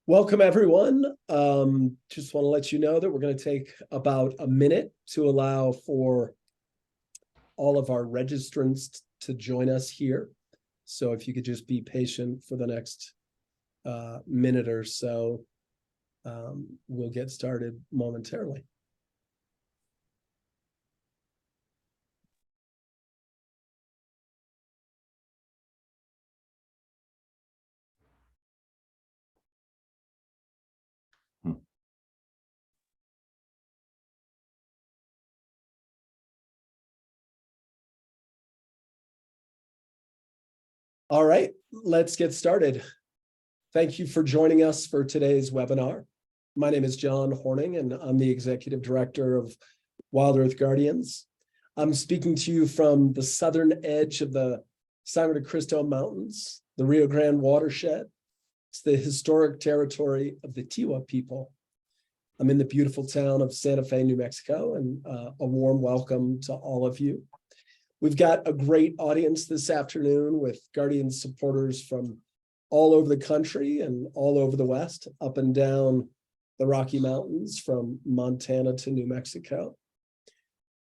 Welcome, everyone. Just want to let you know that we're going to take about a minute to allow for all of our registrants to join us here. So if you could just be patient for the next minute or so, we'll get started momentarily. All right, let's get started. Thank you for joining us for today's webinar. My name is John Horning, and I'm the Executive Director of WildEarth Guardians. I'm speaking to you from the southern edge of the Severin Mountains, the Rio Grande watershed. It's the historic territory of the Tiwa people. I'm in the beautiful town of Santa Fe, New Mexico, and a warm welcome to all of you. We've got a great audience this afternoon with Guardians supporters from all over the country and all over the West, up and down the Rocky Mountains from Montana to New Mexico.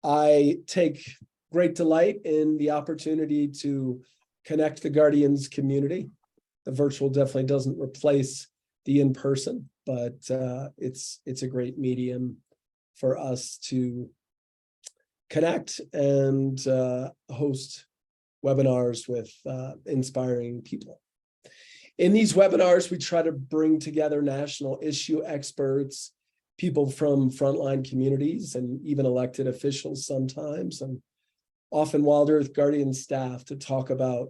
I take great delight in the opportunity to connect the Guardians community. The virtual definitely doesn't replace the in-person, but it's a great medium for us to connect and host webinars with inspiring people. In these webinars, we try to bring together national issue experts, people from frontline communities, and even elected officials sometimes, and often WildEarth Guardian staff to talk about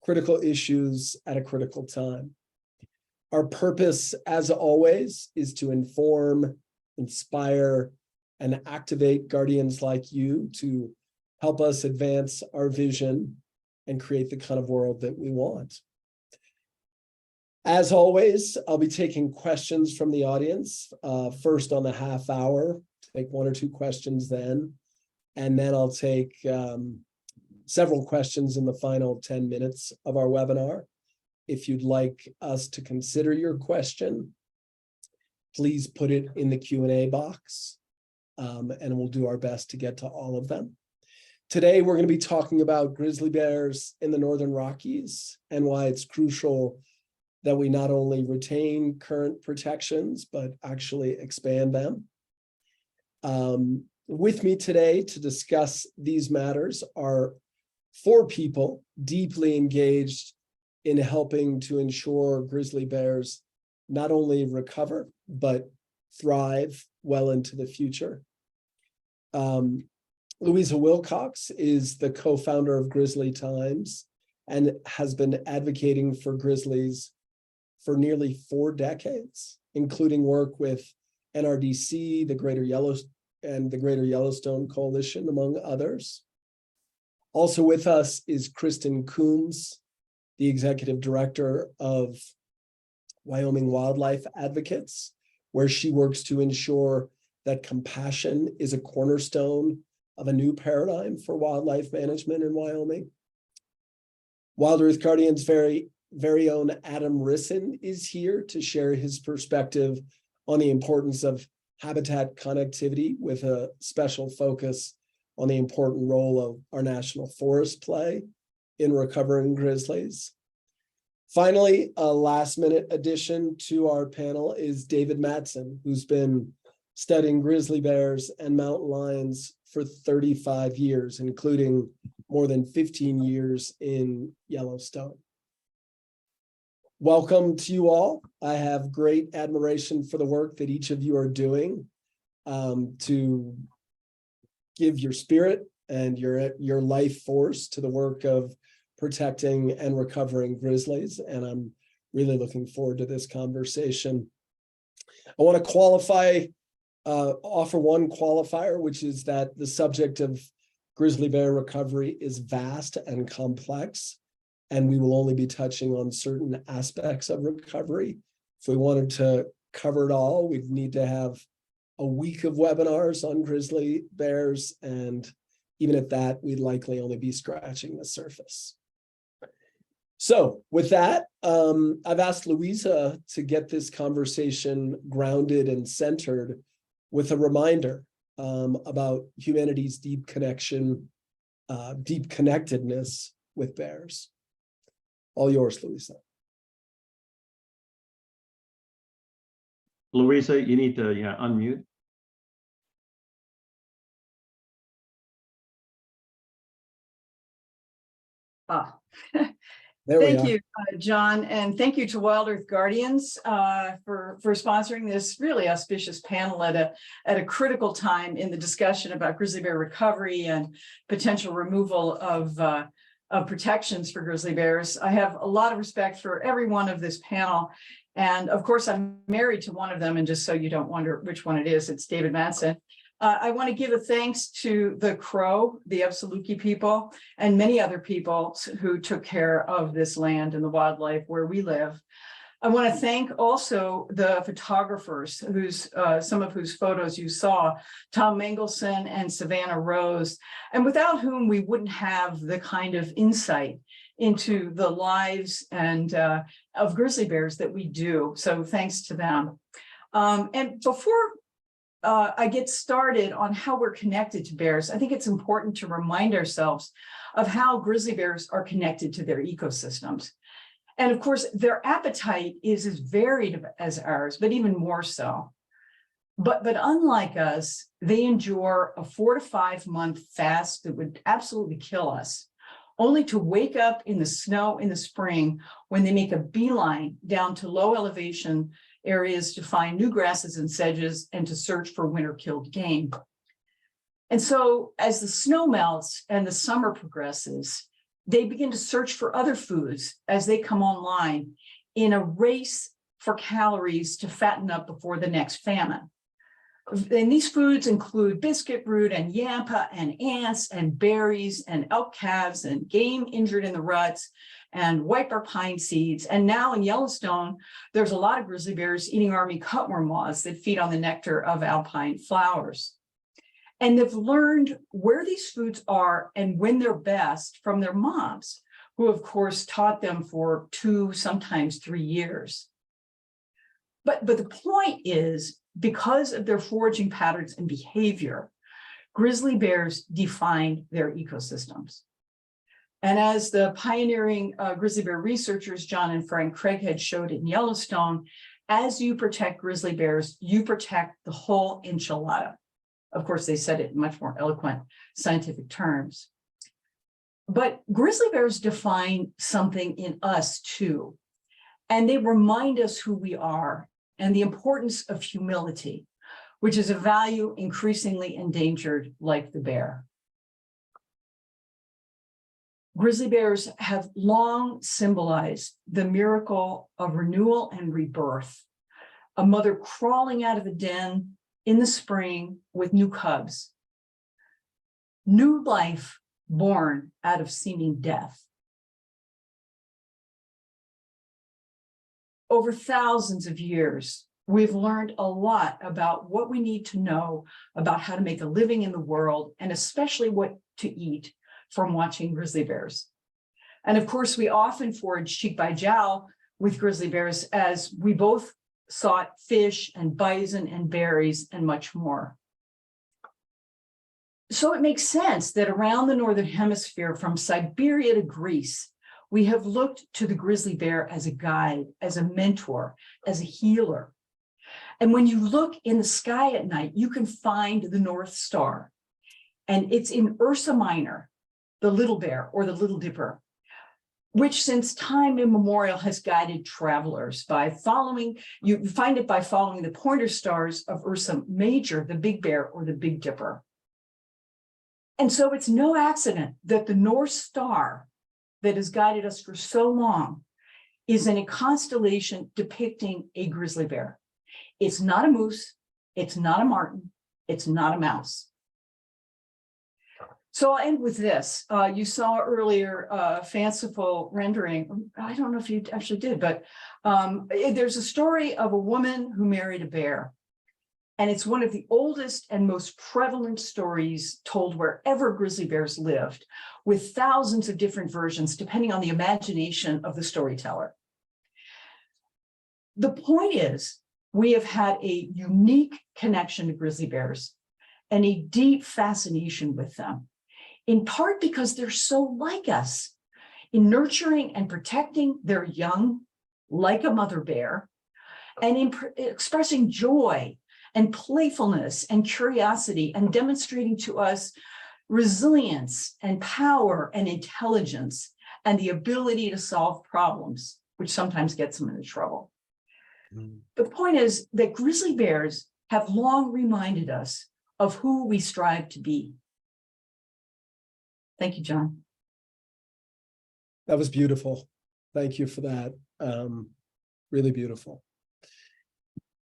critical issues at a critical time. Our purpose, as always, is to inform, inspire, and activate Guardians like you to help us advance our vision and create the kind of world that we want. As always, I'll be taking questions from the audience, first on the half hour, take one or two questions then, and then I'll take several questions in the final 10 minutes of our webinar. If you'd like us to consider your question, please put it in the Q&A box, and we'll do our best to get to all of them. Today, we're going to be talking about grizzly bears in the Northern Rockies and why it's crucial that we not only retain current protections, but actually expand them. With me today to discuss these matters are four people deeply engaged in helping to ensure grizzly bears not only recover, but thrive well into the future. Louisa Wilcox is the co-founder of Grizzly Times and has been advocating for grizzlies for nearly 4 decades, including work with NRDC, the Greater Yellowstone Coalition, among others. Also with us is Kristen Coombs, the executive director of Wyoming Wildlife Advocates, where she works to ensure that compassion is a cornerstone of a new paradigm for wildlife management in Wyoming. WildEarth Guardians' very own Adam Risson is here to share his perspective on the importance of habitat connectivity, with a special focus on the important role of our national forests play in recovering grizzlies. Finally, a last-minute addition to our panel is David Mattson, who's been studying grizzly bears and mountain lions for 35 years, including more than 15 years in Yellowstone. Welcome to you all. I have great admiration for the work that each of you are doing to give your spirit and your life force to the work of protecting and recovering grizzlies, and I'm really looking forward to this conversation. I want to offer one qualifier, which is that the subject of grizzly bear recovery is vast and complex, and we will only be touching on certain aspects of recovery. If we wanted to cover it all, we'd need to have a week of webinars on grizzly bears, and even at that, we'd likely only be scratching the surface. So with that, I've asked Louisa to get this conversation grounded and centered with a reminder about humanity's deep connection, deep connectedness with bears. All yours, Louisa. Louisa, you need to unmute. Thank you, John, and thank you to WildEarth Guardians for sponsoring this really auspicious panel at a critical time in the discussion about grizzly bear recovery and potential removal of protections for grizzly bears. I have a lot of respect for every one of this panel, and of course I'm married to one of them, and just so you don't wonder which one it is, it's David Madsen. I want to give a thanks to the Crow, the Absaluki people, and many other people who took care of this land and the wildlife where we live. I want to thank also the photographers some of whose photos you saw, Tom Mengelson and Savannah Rose, and without whom we wouldn't have the kind of insight into the lives and of grizzly bears that we do. So thanks to them. And before I get started on how we're connected to bears, I think it's important to remind ourselves of how grizzly bears are connected to their ecosystems. And of course, their appetite is as varied as ours, but even more so. But unlike us, they endure a 4 to 5 month fast that would absolutely kill us, only to wake up in the snow in the spring when they make a beeline down to low elevation areas to find new grasses and sedges and to search for winter-killed game. And so as the snow melts and the summer progresses, they begin to search for other foods as they come online in a race for calories to fatten up before the next famine. And these foods include biscuit root and yampa and ants and berries and elk calves and game injured in the ruts and whitebark pine seeds. And now in Yellowstone, there's a lot of grizzly bears eating army cutworm moths that feed on the nectar of alpine flowers. And they've learned where these foods are and when they're best from their moms, who of course taught them for 2, sometimes 3 years. But the point is, because of their foraging patterns and behavior, grizzly bears define their ecosystems. And as the pioneering grizzly bear researchers, John and Frank Craighead, showed in Yellowstone, as you protect grizzly bears, you protect the whole enchilada. Of course, they said it in much more eloquent scientific terms. But grizzly bears define something in us too. And they remind us who we are and the importance of humility, which is a value increasingly endangered like the bear. Grizzly bears have long symbolized the miracle of renewal and rebirth, a mother crawling out of a den in the spring with new cubs, new life born out of seeming death. Over thousands of years, we've learned a lot about what we need to know about how to make a living in the world, and especially what to eat from watching grizzly bears. And of course, we often forage cheek by jowl with grizzly bears as we both sought fish and bison and berries and much more. So it makes sense that around the Northern Hemisphere, from Siberia to Greece, we have looked to the grizzly bear as a guide, as a mentor, as a healer. And when you look in the sky at night, you can find the North Star. And it's in Ursa Minor, the little bear or the Little Dipper, which since time immemorial has guided travelers by following, you find it by following the pointer stars of Ursa Major, the Big Bear or the Big Dipper. And so it's no accident that the North Star that has guided us for so long is in a constellation depicting a grizzly bear. It's not a moose, it's not a marten, it's not a mouse. So I'll end with this. You saw earlier fanciful rendering. I don't know if you actually did, but there's a story of a woman who married a bear. And it's one of the oldest and most prevalent stories told wherever grizzly bears lived, with thousands of different versions, depending on the imagination of the storyteller. The point is, we have had a unique connection to grizzly bears and a deep fascination with them, in part because they're so like us in nurturing and protecting their young, like a mother bear, and in expressing joy and playfulness and curiosity and demonstrating to us resilience and power and intelligence and the ability to solve problems, which sometimes gets them into trouble. But the point is that grizzly bears have long reminded us of who we strive to be. Thank you, John. That was beautiful. Thank you for that. Really beautiful.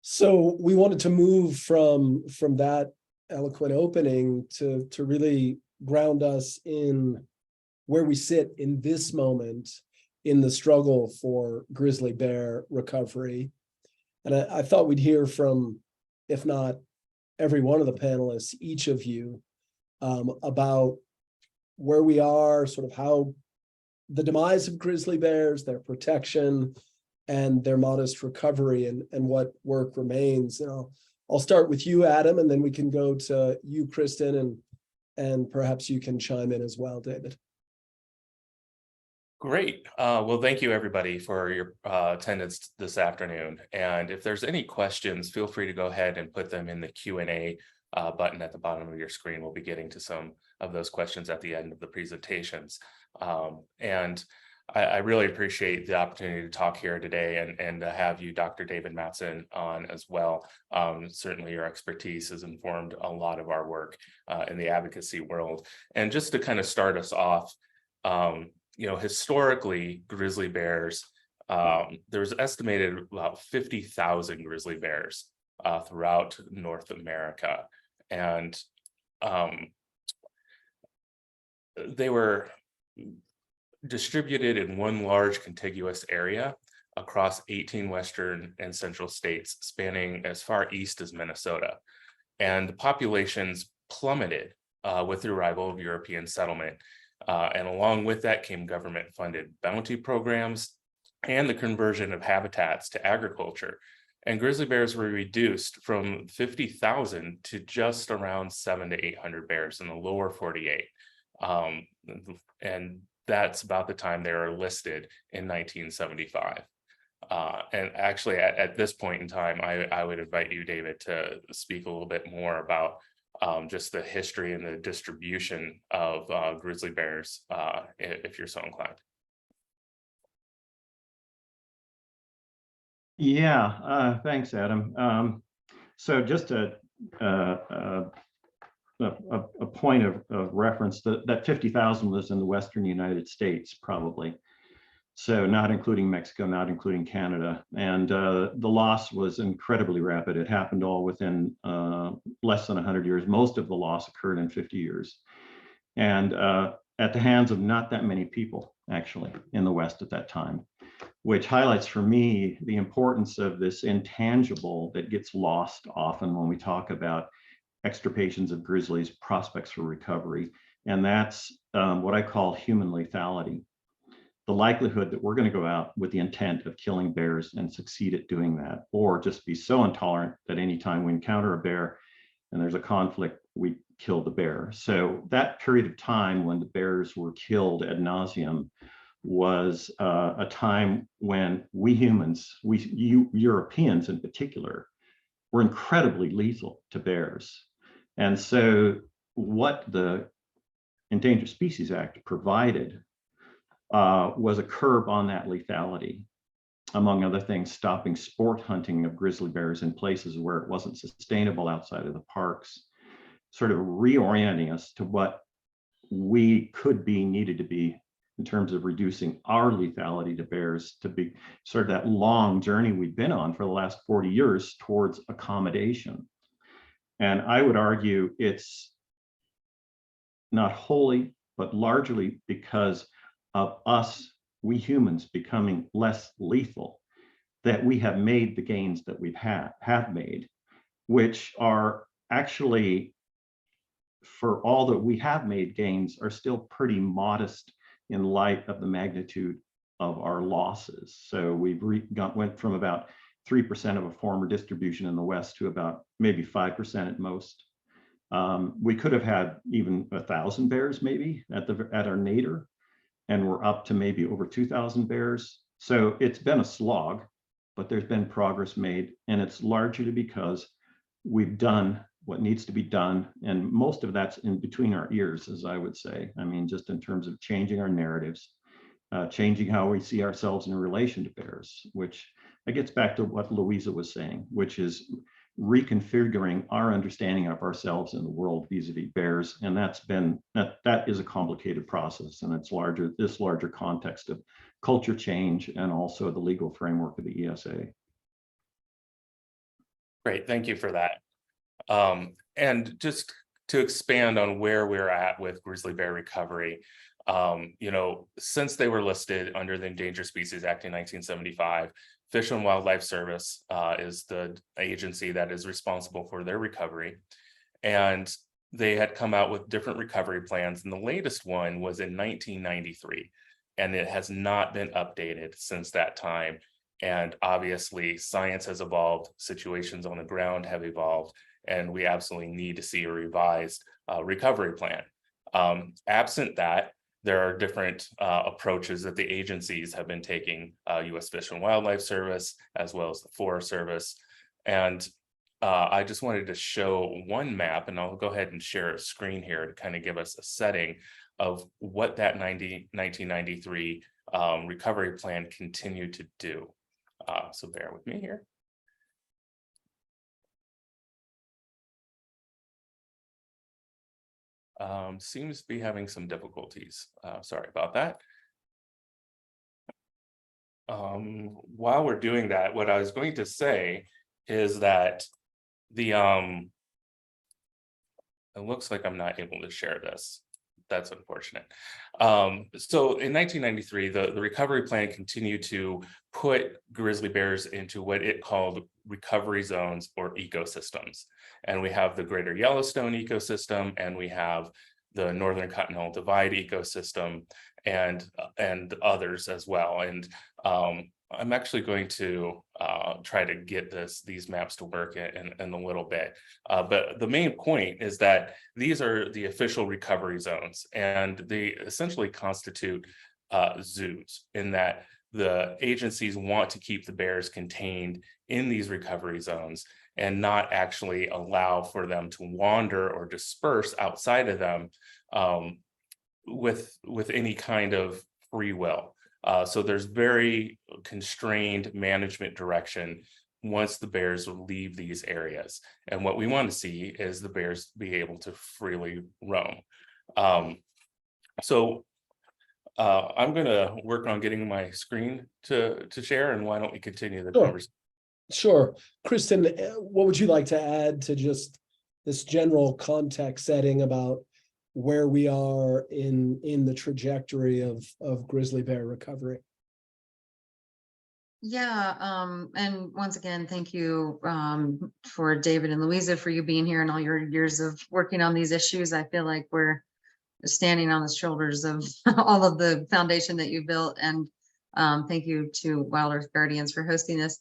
So we wanted to move from that eloquent opening to really ground us in where we sit in this moment in the struggle for grizzly bear recovery. And I thought we'd hear from, if not every one of the panelists, each of you, about where we are, sort of how the demise of grizzly bears, their protection, and their modest recovery, and what work remains. And I'll start with you, Adam, and then we can go to you, Kristen, and perhaps you can chime in as well, David. Great. Well, thank you, everybody, for your attendance this afternoon. And if there's any questions, feel free to go ahead and put them in the Q&A button at the bottom of your screen. We'll be getting to some of those questions at the end of the presentations. And I really appreciate the opportunity to talk here today and to have you, Dr. David Mattson, on as well. Certainly your expertise has informed a lot of our work in the advocacy world. And just to kind of start us off, historically, grizzly bears, there's estimated about 50,000 grizzly bears throughout North America. And they were distributed in one large contiguous area across 18 western and central states, spanning as far east as Minnesota. And the populations plummeted with the arrival of European settlement. And along with that came government-funded bounty programs and the conversion of habitats to agriculture. And grizzly bears were reduced from 50,000 to just around 700 to 800 bears in the lower 48. And that's about the time they were listed in 1975. And actually, at this point in time, I would invite you, David, to speak a little bit more about just the history and the distribution of grizzly bears, if you're so inclined. Yeah, thanks, Adam. So just a point of reference, that 50,000 was in the Western United States, probably. So not including Mexico, not including Canada. And the loss was incredibly rapid. It happened all within less than 100 years. Most of the loss occurred in 50 years. And at the hands of not that many people, actually, in the West at that time, which highlights for me the importance of this intangible that gets lost often when we talk about extirpations of grizzlies, prospects for recovery. And that's what I call human lethality. The likelihood that we're going to go out with the intent of killing bears and succeed at doing that, or just be so intolerant that anytime we encounter a bear and there's a conflict, we kill the bear. So that period of time when the bears were killed ad nauseum was a time when we humans, Europeans in particular, were incredibly lethal to bears. And so what the Endangered Species Act provided was a curb on that lethality. Among other things, stopping sport hunting of grizzly bears in places where it wasn't sustainable outside of the parks, sort of reorienting us to what we could be, needed to be, in terms of reducing our lethality to bears, to be sort of that long journey we've been on for the last 40 years towards accommodation. And I would argue it's not wholly, but largely because of us, we humans, becoming less lethal, that we have made the gains that we've have made. which are actually, for all that we have made gains, are still pretty modest in light of the magnitude of our losses. So we've went from about 3% of a former distribution in the West to about maybe 5% at most. We could have had even 1,000 bears maybe at our nadir, and we're up to maybe over 2,000 bears. So it's been a slog, but there's been progress made, and it's largely because we've done what needs to be done, and most of that's in between our ears, as I would say. I mean, just in terms of changing our narratives, changing how we see ourselves in relation to bears, which gets back to what Louisa was saying, which is reconfiguring our understanding of ourselves in the world vis-a-vis bears. And that is a complicated process, and it's this larger context of culture change and also the legal framework of the ESA. Great, thank you for that. And just to expand on where we're at with grizzly bear recovery, since they were listed under the Endangered Species Act in 1975, Fish and Wildlife Service is the agency that is responsible for their recovery. And they had come out with different recovery plans, and the latest one was in 1993, and it has not been updated since that time. And obviously, science has evolved, situations on the ground have evolved, and we absolutely need to see a revised recovery plan. Absent that, there are different approaches that the agencies have been taking, U.S. Fish and Wildlife Service, as well as the Forest Service. And I just wanted to show one map, and I'll go ahead and share a screen here to kind of give us a setting of what that 1993 recovery plan continued to do. So bear with me here. Seems to be having some difficulties. Sorry about that. While we're doing that, what I was going to say is that the it looks like I'm not able to share this. That's unfortunate. So in 1993, the recovery plan continued to put grizzly bears into what it called recovery zones or ecosystems. And we have the Greater Yellowstone ecosystem, and we have the Northern Continental Divide ecosystem, and others as well. And I'm actually going to try to get these maps to work in a little bit. But the main point is that these are the official recovery zones, and they essentially constitute zoos, in that the agencies want to keep the bears contained in these recovery zones and not actually allow for them to wander or disperse outside of them with any kind of free will. So there's very constrained management direction once the bears leave these areas. And what we want to see is the bears be able to freely roam. So I'm going to work on getting my screen to share, and why don't we continue the conversation? Sure. Kristen, what would you like to add to just this general context setting about where we are in the trajectory of grizzly bear recovery? Yeah, and once again, thank you for David and Louisa for you being here and all your years of working on these issues. I feel like we're standing on the shoulders of all of the foundation that you built, and thank you to WildEarth Guardians for hosting this.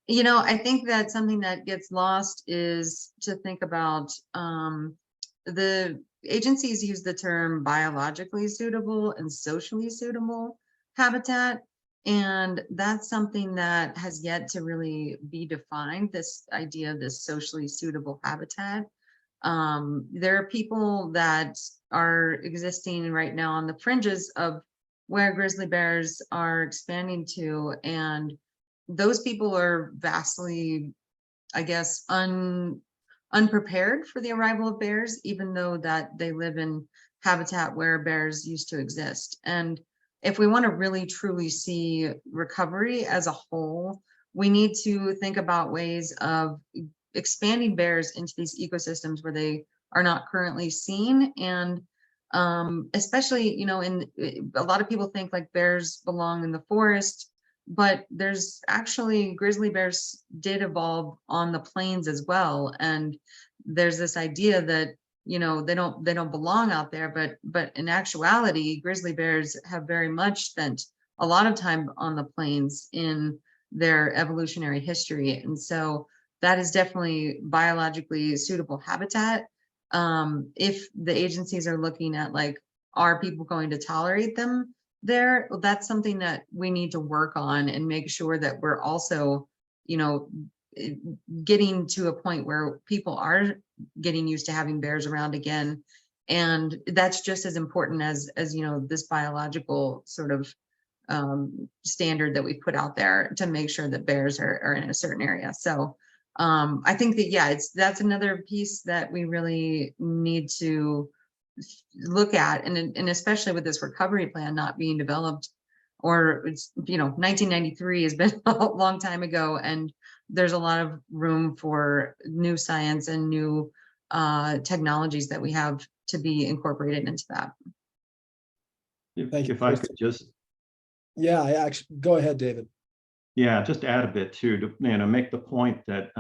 I think that something that gets lost is to think about the agencies use the term biologically suitable and socially suitable habitat. And that's something that has yet to really be defined, this idea of this socially suitable habitat. There are people that are existing right now on the fringes of where grizzly bears are expanding to, and those people are vastly, I guess, unprepared for the arrival of bears, even though that they live in habitat where bears used to exist. And if we want to really truly see recovery as a whole, we need to think about ways of expanding bears into these ecosystems where they are not currently seen. And especially, a lot of people think like bears belong in the forest, but there's actually grizzly bears did evolve on the plains as well. And there's this idea that, you know, they don't belong out there, but in actuality, grizzly bears have very much spent a lot of time on the plains in their evolutionary history. And so that is definitely biologically suitable habitat. If the agencies are looking at like, are people going to tolerate them there? Well, that's something that we need to work on and make sure that we're also, you know, getting to a point where people are getting used to having bears around again. And that's just as important as you know, this biological sort of standard that we put out there to make sure that bears are in a certain area. So I think that, yeah, that's another piece that we really need to look at, and especially with this recovery plan not being developed, or it's, you know, 1993 has been a long time ago, and there's a lot of room for new science and new technologies that we have to be incorporated into that. Thank you, If I Kristen. could just, Yeah, I actually, go ahead, David. yeah, just add a bit too, to, you know, make the point that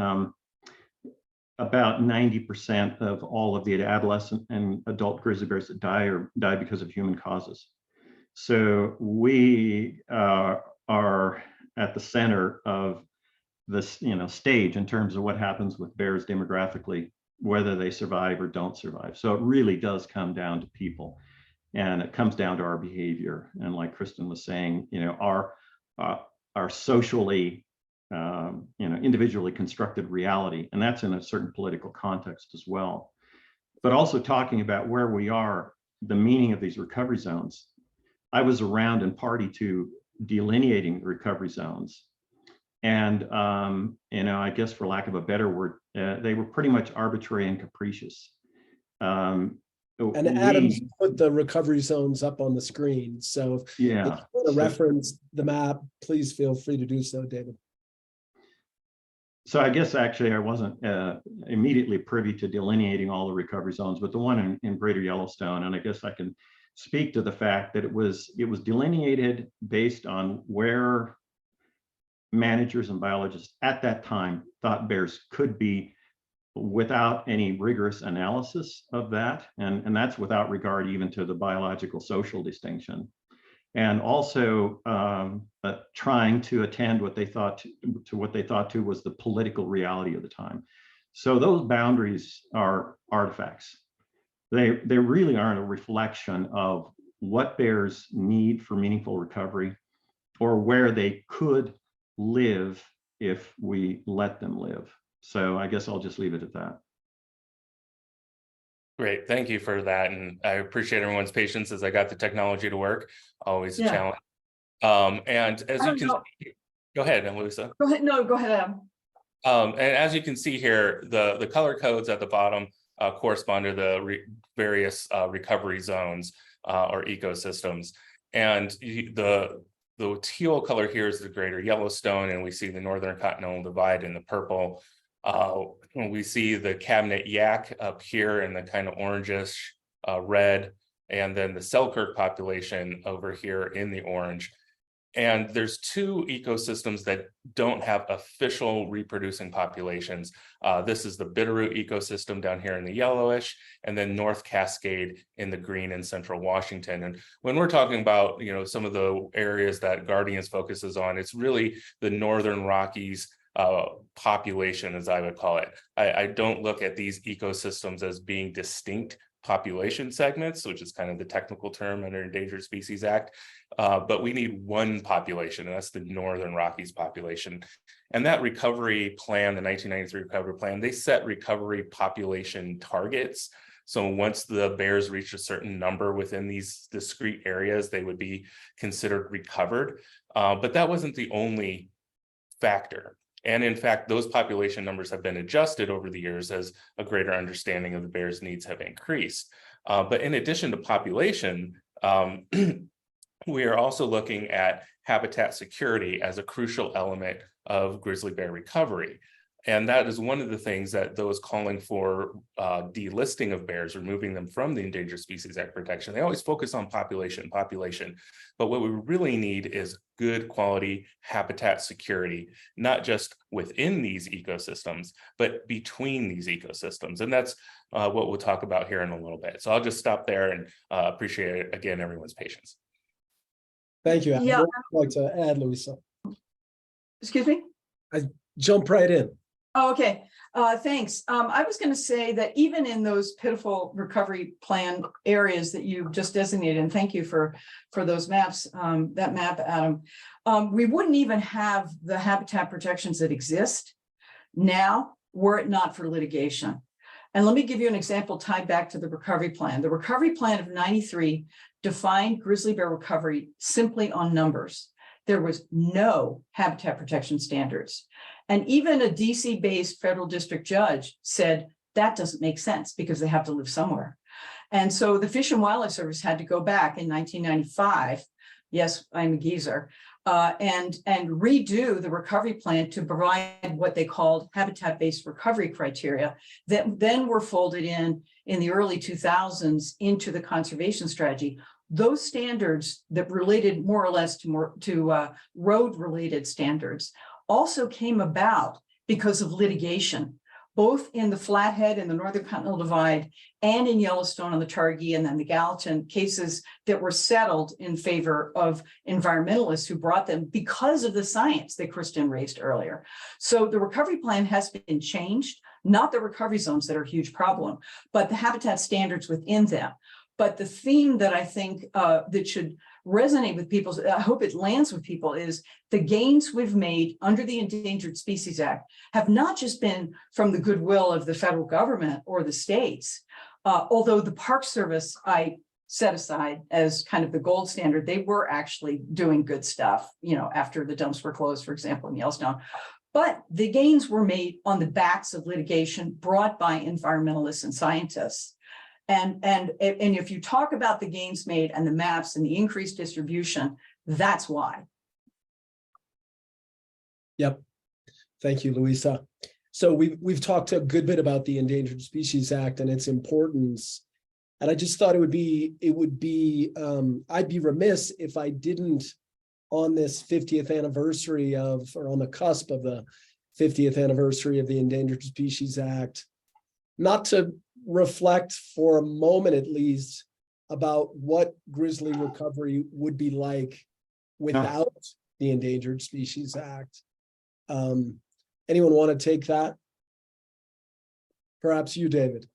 about 90% of all of the adolescent and adult grizzly bears that die because of human causes. So we are at the center of this, you know, stage in terms of what happens with bears demographically, whether they survive or don't survive. So it really does come down to people, and it comes down to our behavior. And like Kristen was saying, you know, our socially, you know, individually constructed reality, and that's in a certain political context as well. But also talking about where we are, the meaning of these recovery zones. I was around and party to delineating the recovery zones. And, you know, I guess for lack of a better word, they were pretty much arbitrary and capricious. And Adam's put the recovery zones up on the screen. So if you yeah, want to reference the map, please feel free to do so, David. So I guess actually I wasn't immediately privy to delineating all the recovery zones, but the one in Greater Yellowstone, and I guess I can speak to the fact that it was delineated based on where managers and biologists at that time thought bears could be, without any rigorous analysis of that, and that's without regard even to the biological social distinction, and also trying to attend what they thought to was the political reality of the time. So those boundaries are artifacts. They really aren't a reflection of what bears need for meaningful recovery, or where they could live if we let them live. So I guess I'll just leave it at that. Great, thank you for that, and I appreciate everyone's patience as I got the technology to work. Always a challenge. And as you can see, go ahead, Melissa. Go ahead. No, go ahead, Adam. And as you can see here, the color codes at the bottom correspond to the various recovery zones or ecosystems. And the teal color here is the Greater Yellowstone, and we see the Northern Continental Divide in the purple. We see the Cabinet Yak up here in the kind of orangish red, and then the Selkirk population over here in the orange. And there's two ecosystems that don't have official reproducing populations. This is the Bitterroot ecosystem down here in the yellowish, and then North Cascade in the green in central Washington. And when we're talking about, you know, some of the areas that Guardians focuses on, it's really the Northern Rockies population, as I would call it. I don't look at these ecosystems as being distinct population segments, which is kind of the technical term under Endangered Species Act, but we need one population, and that's the Northern Rockies population. And that recovery plan, the 1993 recovery plan, they set recovery population targets. So once the bears reach a certain number within these discrete areas, they would be considered recovered. But that wasn't the only factor. And in fact, those population numbers have been adjusted over the years as a greater understanding of the bears' needs have increased. But in addition to population, we are also looking at habitat security as a crucial element of grizzly bear recovery. And that is one of the things that those calling for delisting of bears, removing them from the Endangered Species Act protection, they always focus on population. But what we really need is good quality habitat security, not just within these ecosystems, but between these ecosystems. And that's what we'll talk about here in a little bit. So I'll just stop there and appreciate, again, everyone's patience. Thank you. Yeah. I'd like to add, Louisa. Excuse me? Jump right in. Oh, okay, thanks. I was going to say that even in those pitiful recovery plan areas that you just designated, and thank you for those maps, that map, Adam, we wouldn't even have the habitat protections that exist now were it not for litigation. And let me give you an example tied back to the recovery plan. The recovery plan of '93 defined grizzly bear recovery simply on numbers. There was no habitat protection standards. And even a DC-based federal district judge said that doesn't make sense because they have to live somewhere. And so the Fish and Wildlife Service had to go back in 1995, yes, I'm a geezer, and redo the recovery plan to provide what they called habitat-based recovery criteria that then were folded in the early 2000s into the conservation strategy. Those standards that related more or less to road-related standards also came about because of litigation, both in the Flathead and the Northern Continental Divide and in Yellowstone on the Targhee and then the Gallatin cases that were settled in favor of environmentalists who brought them because of the science that Kristen raised earlier. So the recovery plan has been changed, not the recovery zones that are a huge problem, but the habitat standards within them. But the theme that I think that should resonate with people, I hope it lands with people, is the gains we've made under the Endangered Species Act have not just been from the goodwill of the federal government or the states, although the Park Service I set aside as kind of the gold standard, they were actually doing good stuff, you know, after the dumps were closed, for example, in Yellowstone. But the gains were made on the backs of litigation brought by environmentalists and scientists. And if you talk about the gains made and the maps and the increased distribution, that's why. Yep. Thank you, Louisa. So we've talked a good bit about the Endangered Species Act and its importance. And I just thought I'd be remiss if I didn't, on this 50th anniversary of, or on the cusp of the 50th anniversary of the Endangered Species Act, not to reflect for a moment at least about what grizzly recovery would be like without the Endangered Species Act. Anyone want to take that? Perhaps you, David.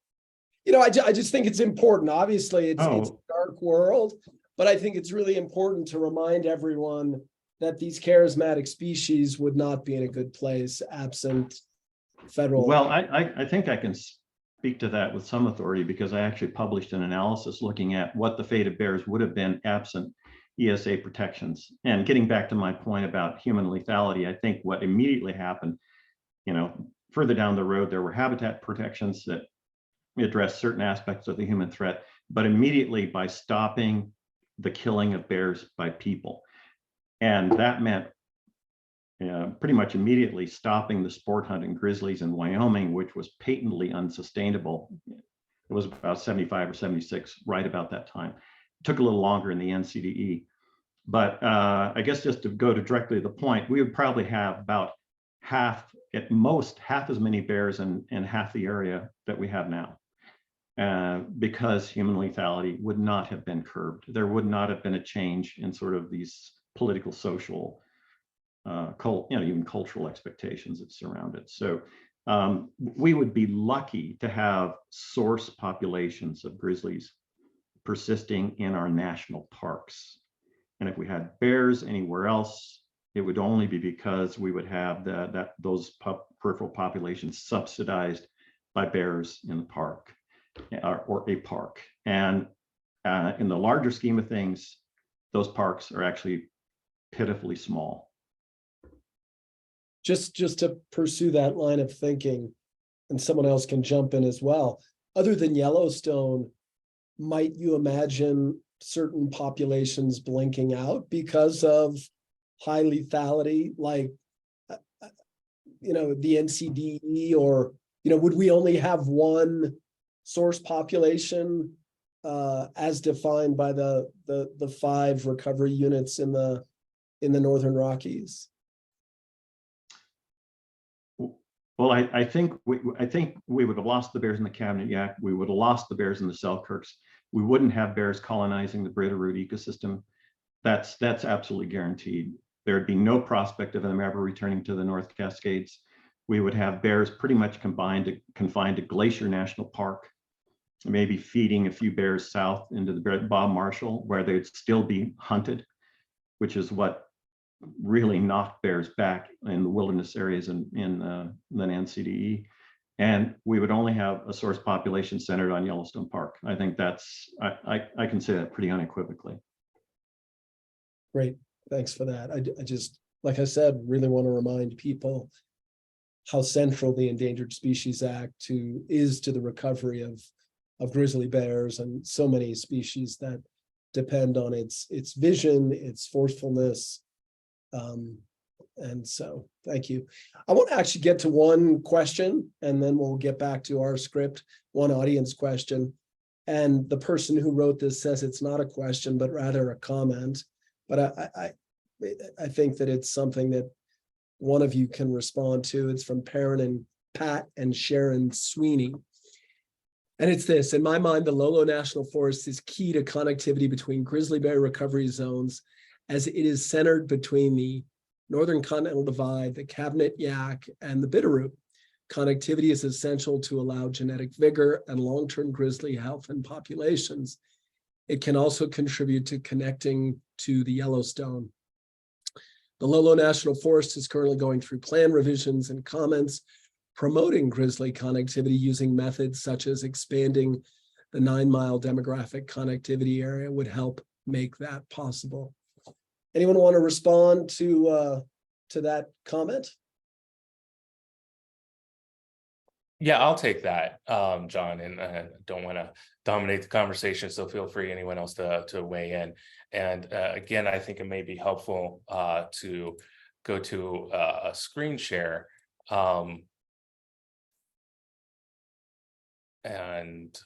You know, I just think it's important. Obviously, it's a dark world, but I think it's really important to remind everyone that these charismatic species would not be in a good place absent federal. Well, I think I can speak to that with some authority because I actually published an analysis looking at what the fate of bears would have been absent ESA protections. And getting back to my point about human lethality, I think what immediately happened, you know, further down the road, there were habitat protections that addressed certain aspects of the human threat, but immediately by stopping the killing of bears by people. And that meant pretty much immediately stopping the sport hunting grizzlies in Wyoming, which was patently unsustainable. It was about 75 or 76, right about that time. It took a little longer in the NCDE. But I guess just to go directly to the point, we would probably have about half, at most, half as many bears in half the area that we have now. Because human lethality would not have been curbed. There would not have been a change in sort of these political, social, even cultural expectations that surround it. So we would be lucky to have source populations of grizzlies persisting in our national parks. And if we had bears anywhere else, it would only be because we would have those peripheral populations subsidized by bears in the park or a park. And in the larger scheme of things, those parks are actually pitifully small. Just to pursue that line of thinking, and someone else can jump in as well. Other than Yellowstone, might you imagine certain populations blinking out because of high lethality? Like, the NCDE, or, would we only have one source population as defined by the 5 recovery units in the Northern Rockies? Well, I think we would have lost the bears in the Cabinet Yaak. We would have lost the bears in the Selkirks. We wouldn't have bears colonizing the Bitterroot ecosystem. That's absolutely guaranteed. There'd be no prospect of them ever returning to the North Cascades. We would have bears pretty much confined to Glacier National Park, maybe feeding a few bears south into the Bob Marshall, where they'd still be hunted, which is what really knocked bears back in the wilderness areas in the NCDE. And we would only have a source population centered on Yellowstone Park. I think I can say that pretty unequivocally. Great, thanks for that. I just, like I said, really want to remind people how central the Endangered Species Act is to the recovery of grizzly bears and so many species that depend on its vision, its forcefulness. And so thank you. I want to actually get to one question, and then we'll get back to our script, one audience question. And the person who wrote this says it's not a question, but rather a comment. But I think that it's something that one of you can respond to. It's from Pat and Sharon Sweeney. And it's this: in my mind, the Lolo National Forest is key to connectivity between grizzly bear recovery zones, as it is centered between the Northern Continental Divide, the Cabinet Yaak, and the Bitterroot. Connectivity is essential to allow genetic vigor and long-term grizzly health and populations. It can also contribute to connecting to the Yellowstone. The Lolo National Forest is currently going through plan revisions and comments promoting grizzly connectivity using methods such as expanding the 9-mile demographic connectivity area would help make that possible. Anyone want to respond to that comment? Yeah, I'll take that, John, and I don't want to dominate the conversation, so feel free, anyone else to weigh in. And again, I think it may be helpful to go to a screen share. And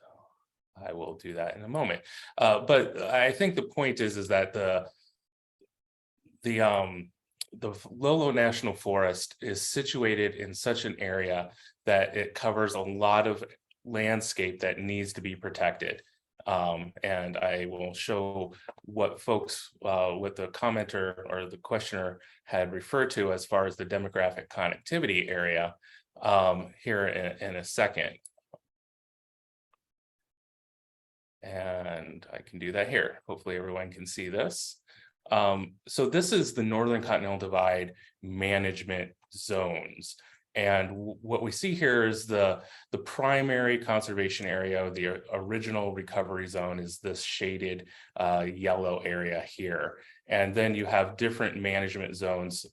I will do that in a moment. But I think the point is that the Lolo National Forest is situated in such an area that it covers a lot of landscape that needs to be protected. And I will show what folks, what the commenter or the questioner had referred to as far as the demographic connectivity area here in a second. And I can do that here. Hopefully everyone can see this. So this is the Northern Continental Divide management zones. And what we see here is the primary conservation area, the original recovery zone is this shaded yellow area here. And then you have different management zones,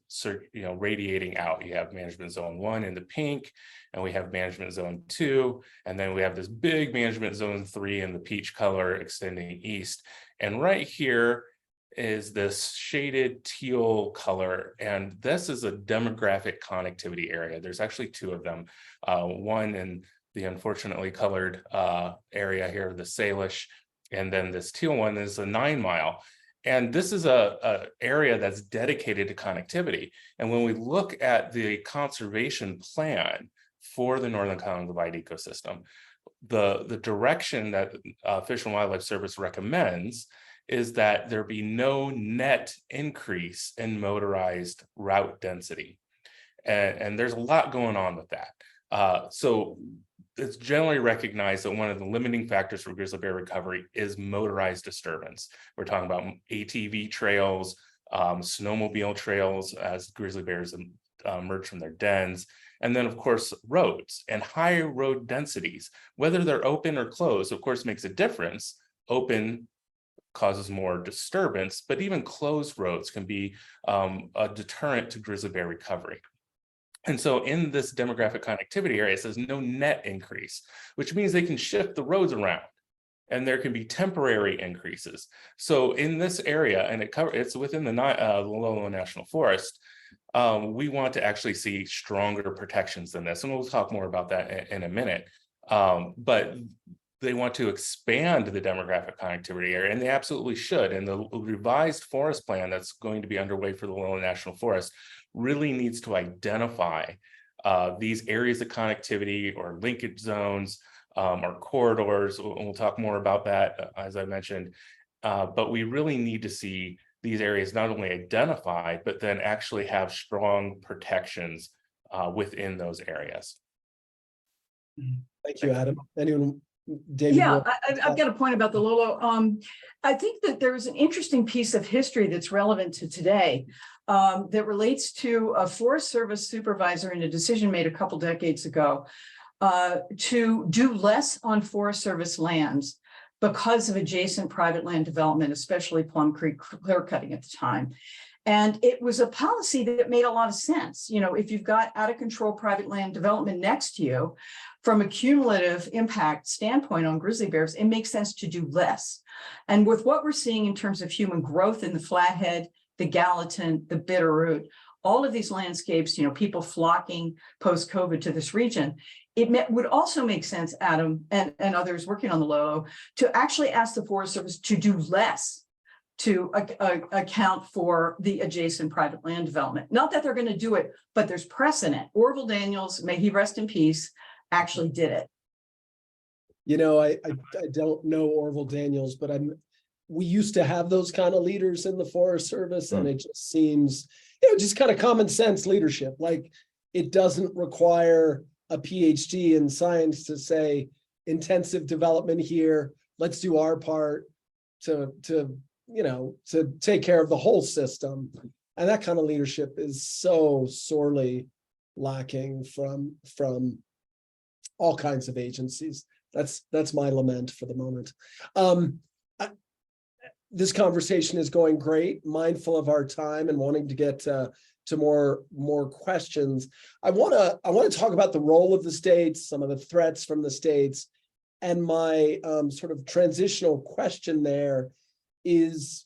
radiating out. You have management zone 1 in the pink, and we have management zone 2. And then we have this big management zone 3 in the peach color extending east. And right here is this shaded teal color, and this is a demographic connectivity area. There's actually 2 of them, one in the unfortunately colored area here, the Salish, and then this teal one is a 9-mile. And this is a area that's dedicated to connectivity. And when we look at the conservation plan for the Northern Continental Divide ecosystem, the direction that Fish and Wildlife Service recommends is that there be no net increase in motorized route density. And there's a lot going on with that. So it's generally recognized that one of the limiting factors for grizzly bear recovery is motorized disturbance. We're talking about ATV trails, snowmobile trails as grizzly bears emerge from their dens, and then of course roads and high road densities, whether they're open or closed, of course makes a difference. Open causes more disturbance, but even closed roads can be a deterrent to grizzly bear recovery. And so in this demographic connectivity area, it says no net increase, which means they can shift the roads around and there can be temporary increases. So in this area, and it's within the Lolo National Forest, we want to actually see stronger protections than this. And we'll talk more about that in a minute. But they want to expand the demographic connectivity area, and they absolutely should. And the revised forest plan that's going to be underway for the Lowland National Forest really needs to identify these areas of connectivity or linkage zones or corridors. We'll talk more about that, as I mentioned. But we really need to see these areas not only identified, but then actually have strong protections within those areas. Thank you, Adam. Anyone? David? Yeah, I've got a point about the Lolo. I think that there's an interesting piece of history that's relevant to today that relates to a Forest Service supervisor in a decision made a couple decades ago to do less on Forest Service lands because of adjacent private land development, especially Plum Creek clear cutting at the time. And it was a policy that made a lot of sense. You know, if you've got out of control private land development next to you, from a cumulative impact standpoint on grizzly bears, it makes sense to do less. And with what we're seeing in terms of human growth in the Flathead, the Gallatin, the Bitterroot, all of these landscapes, you know, people flocking post-COVID to this region, would also make sense, Adam and others working on the Lolo, to actually ask the Forest Service to do less to account for the adjacent private land development. Not that they're going to do it, but there's precedent. Orville Daniels, may he rest in peace, actually did it. You know, I don't know Orville Daniels, but we used to have those kind of leaders in the Forest Service, and it just seems, you know, just kind of common sense leadership. Like, it doesn't require a PhD in science to say intensive development here. Let's do our part to you know, to take care of the whole system. And that kind of leadership is so sorely lacking from all kinds of agencies. That's my lament for the moment. This conversation is going great, mindful of our time and wanting to get to more questions. I want to talk about the role of the states, some of the threats from the states, and my sort of transitional question there is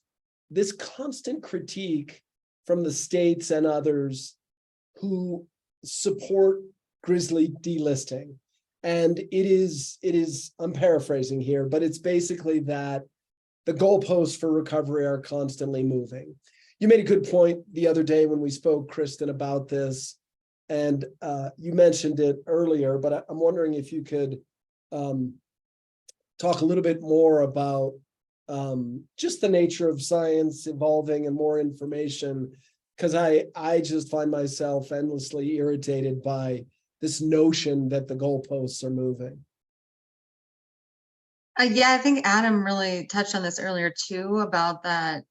this constant critique from the states and others who support grizzly delisting. And it is, I'm paraphrasing here, but it's basically that the goalposts for recovery are constantly moving. You made a good point the other day when we spoke, Kristen, about this, and you mentioned it earlier, but I'm wondering if you could talk a little bit more about just the nature of science evolving and more information, because I just find myself endlessly irritated by this notion that the goalposts are moving. Yeah, I think Adam really touched on this earlier too, about that,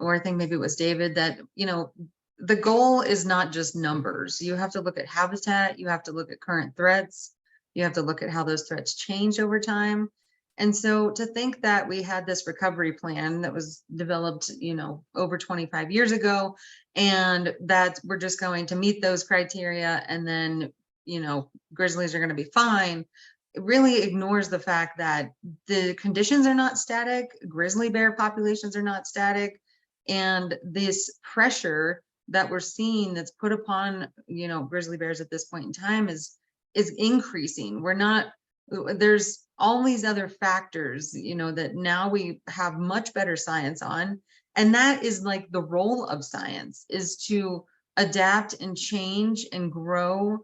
or I think maybe it was David, that, you know, the goal is not just numbers. You have to look at habitat, you have to look at current threats, you have to look at how those threats change over time. And so to think that we had this recovery plan that was developed, you know, over 25 years ago, and that we're just going to meet those criteria and then, you know, grizzlies are going to be fine, it really ignores the fact that the conditions are not static, grizzly bear populations are not static, and this pressure that we're seeing that's put upon, you know, grizzly bears at this point in time is increasing. There's all these other factors, you know, that now we have much better science on, and that is like the role of science, is to adapt and change and grow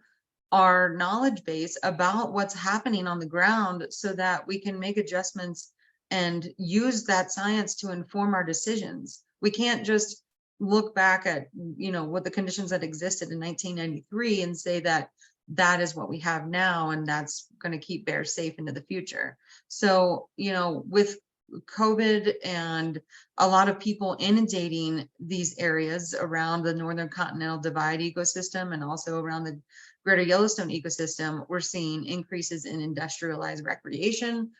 our knowledge base about what's happening on the ground so that we can make adjustments and use that science to inform our decisions. We can't just look back at, you know, what the conditions that existed in 1993 and say that that is what we have now and that's going to keep bears safe into the future. So, you know, with COVID and a lot of people inundating these areas around the Northern Continental Divide ecosystem and also around the Greater Yellowstone ecosystem, we're seeing increases in industrialized recreation,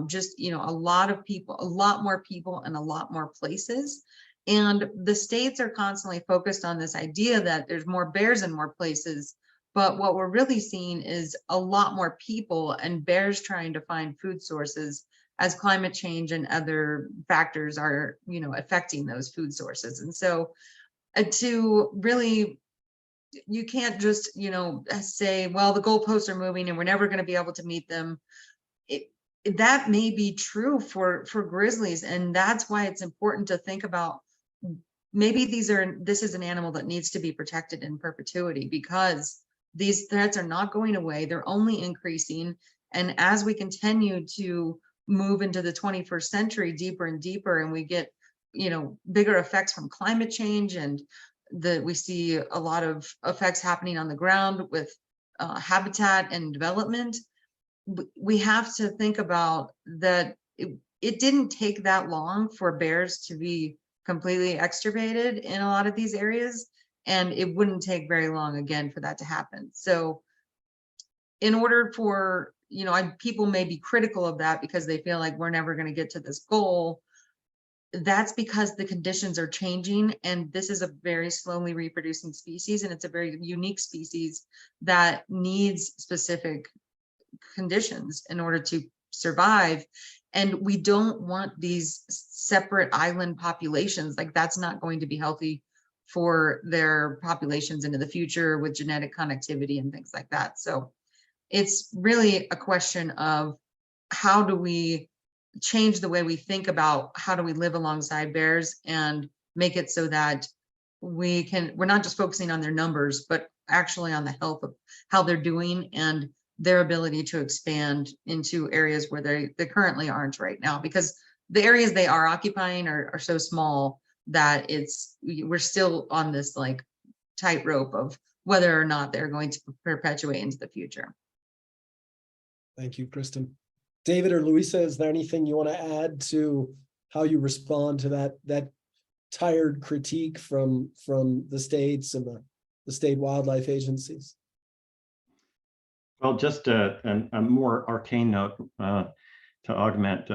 just, you know, a lot more people in a lot more places. And the states are constantly focused on this idea that there's more bears in more places. But what we're really seeing is a lot more people and bears trying to find food sources as climate change and other factors are, you know, affecting those food sources. And so to really, you can't just, say, well, the goalposts are moving and we're never going to be able to meet them. That may be true for grizzlies, and that's why it's important to think about, maybe this is an animal that needs to be protected in perpetuity, because these threats are not going away, they're only increasing. And as we continue to move into the 21st century deeper and deeper, and we get bigger effects from climate change, and we see a lot of effects happening on the ground with habitat and development, we have to think about that. It didn't take that long for bears to be completely extirpated in a lot of these areas, and it wouldn't take very long again for that to happen. So in order for, people may be critical of that because they feel like we're never going to get to this goal. That's because the conditions are changing, and this is a very slowly reproducing species, and it's a very unique species that needs specific conditions in order to survive. And we don't want these separate island populations. Like, that's not going to be healthy for their populations into the future with genetic connectivity and things like that. So it's really a question of, how do we change the way we think about how do we live alongside bears and make it so that we're not just focusing on their numbers, but actually on the health of how they're doing and their ability to expand into areas where they currently aren't right now, because the areas they are occupying are so small that we're still on this like tightrope of whether or not they're going to perpetuate into the future. Thank you, Kristen. David or Louisa, is there anything you want to add to how you respond to that tired critique from the states and the state wildlife agencies? Well, just a more arcane note to augment,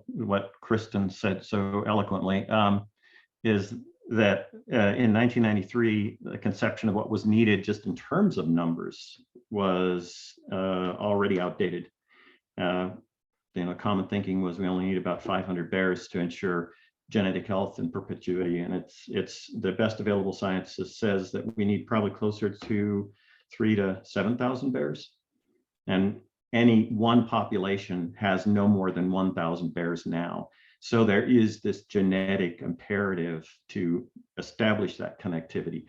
what Kristen said so eloquently, is that in 1993, the conception of what was needed just in terms of numbers was already outdated. Common thinking was we only need about 500 bears to ensure genetic health and perpetuity, and it's the best available science that says that we need probably closer to 3,000 to 7,000 bears, and any one population has no more than 1,000 bears now. So there is this genetic imperative to establish that connectivity.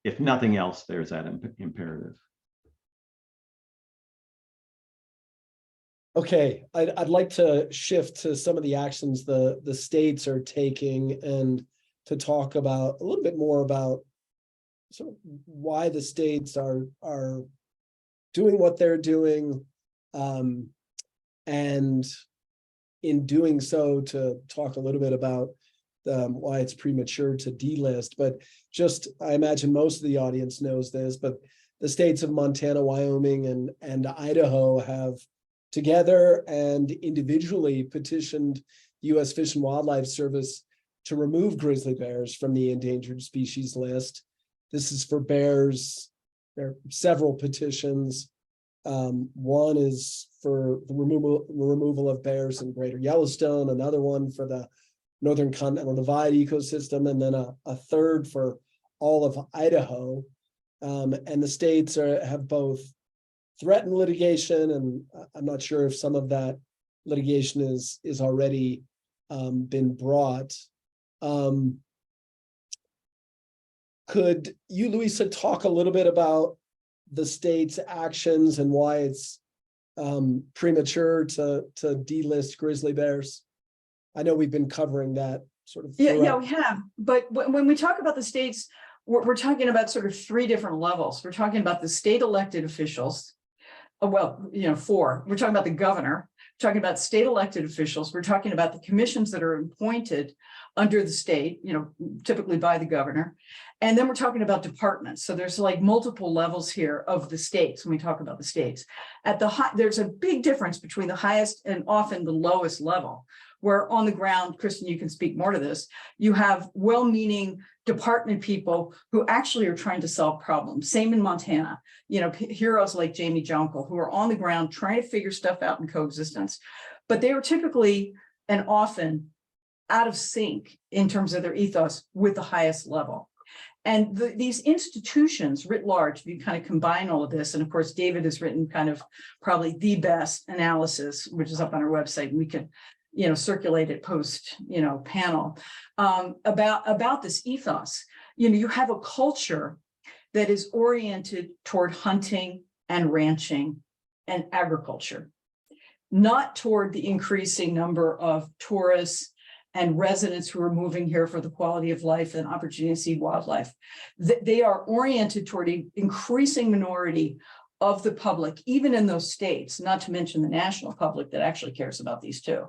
If nothing else, there's that imperative. Okay, I'd like to shift to some of the actions the states are taking, and to talk about a little bit more about sort of why the states are doing what they're doing, and in doing so, to talk a little bit about why it's premature to delist. But just, I imagine most of the audience knows this, but the states of Montana, Wyoming, and Idaho have together and individually petitioned the U.S. Fish and Wildlife Service to remove grizzly bears from the endangered species list. This is for bears. There are several petitions. One is for the removal of bears in Greater Yellowstone, another one for the Northern Continental Divide ecosystem, and then a third for all of Idaho. And the states have both threatened litigation, and I'm not sure if some of that litigation is already been brought. Could you, Louisa, talk a little bit about the state's actions and why it's premature to delist grizzly bears? I know we've been covering that sort of. Yeah, we have. But when we talk about the states, we're talking about sort of three different levels. We're talking about the state elected officials. Well, four. We're talking about the governor. We're talking about state elected officials. We're talking about the commissions that are appointed under the state, typically by the governor. And then we're talking about departments. So there's like multiple levels here of the states when we talk about the states. There's a big difference between the highest and often the lowest level, where on the ground, Kristen, you can speak more to this, you have well-meaning department people who actually are trying to solve problems. Same in Montana, heroes like Jamie Jonkel, who are on the ground trying to figure stuff out in coexistence. But they are typically and often out of sync in terms of their ethos with the highest level. And these institutions writ large, if you kind of combine all of this, and of course, David has written kind of probably the best analysis, which is up on our website, and we can, circulate it post, panel, about this ethos. You have a culture that is oriented toward hunting and ranching and agriculture, not toward the increasing number of tourists and residents who are moving here for the quality of life and opportunity to see wildlife. They are oriented toward an increasing minority of the public, even in those states, not to mention the national public that actually cares about these too.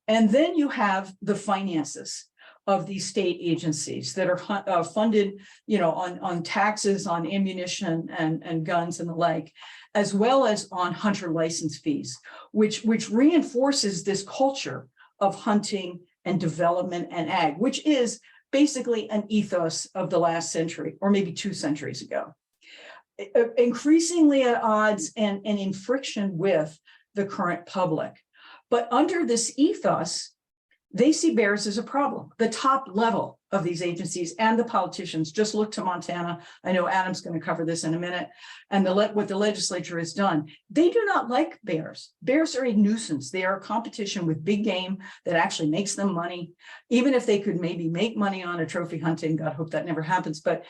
And then you have the finances of these state agencies that are funded, on taxes on ammunition and guns and the like, as well as on hunter license fees, which reinforces this culture of hunting and development and ag, which is basically an ethos of the last century, or maybe 2 centuries ago. Increasingly at odds and in friction with the current public. But under this ethos, they see bears as a problem. The top level of these agencies and the politicians, just look to Montana. I know Adam's going to cover this in a minute. And what the legislature has done, they do not like bears. Bears are a nuisance. They are a competition with big game that actually makes them money. Even if they could maybe make money on a trophy hunting, God hope that never happens. But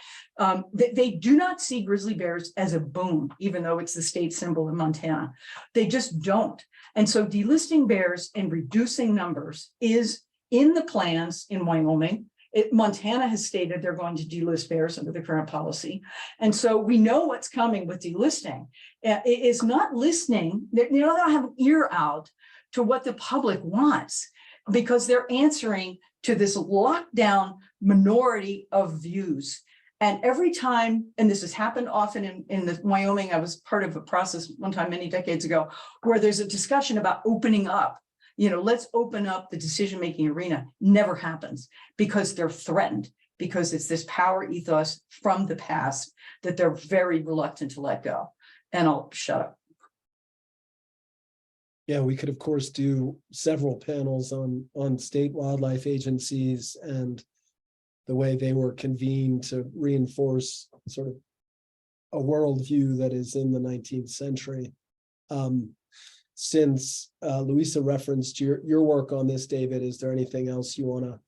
they do not see grizzly bears as a boon, even though it's the state symbol in Montana. They just don't. And so delisting bears and reducing numbers is in the plans in Wyoming. Montana has stated they're going to delist bears under the current policy. And so we know what's coming with delisting. It is not listening. They don't have an ear out to what the public wants, because they're answering to this lockdown minority of views. And every time, and this has happened often in the Wyoming, I was part of a process one time many decades ago, where there's a discussion about opening up, let's open up the decision-making arena. Never happens because they're threatened, because it's this power ethos from the past that they're very reluctant to let go. And I'll shut up. Yeah, we could, of course, do several panels on state wildlife agencies and the way they were convened to reinforce sort of a worldview that is in the 19th century. Since Louisa referenced your work on this, David, is there anything else you want to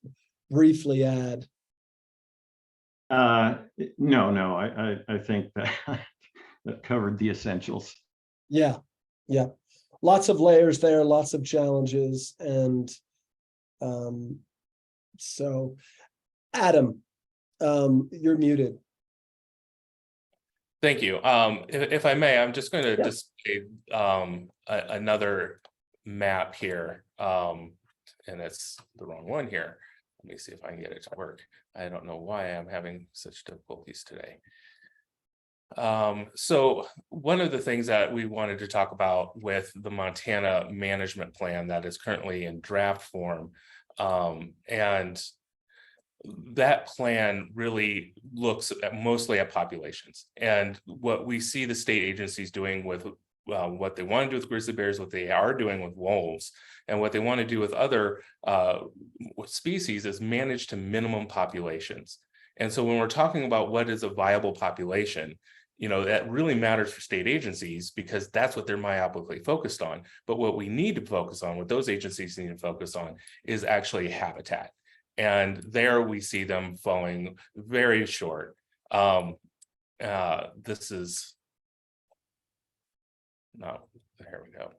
briefly add? No, I think that that covered the essentials. Yeah. Lots of layers there, lots of challenges. And so Adam, you're muted. Thank you. If I may, I'm just going to display another map here, and it's the wrong one here. Let me see if I can get it to work. I don't know why I'm having such difficulties today. So one of the things that we wanted to talk about with the Montana management plan that is currently in draft form, and that plan really looks mostly at populations, and what we see the state agencies doing with what they want to do with grizzly bears, what they are doing with wolves, and what they want to do with other species is manage to minimum populations. And so when we're talking about what is a viable population, that really matters for state agencies, because that's what they're myopically focused on. But what we need to focus on, what those agencies need to focus on, is actually habitat. And there we see them falling very short. This is, no, there we go.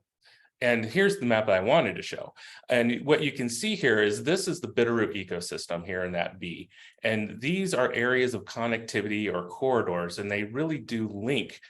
And here's the map that I wanted to show. And what you can see here is this is the Bitterroot ecosystem here in that B. And these are areas of connectivity or corridors, and they really do link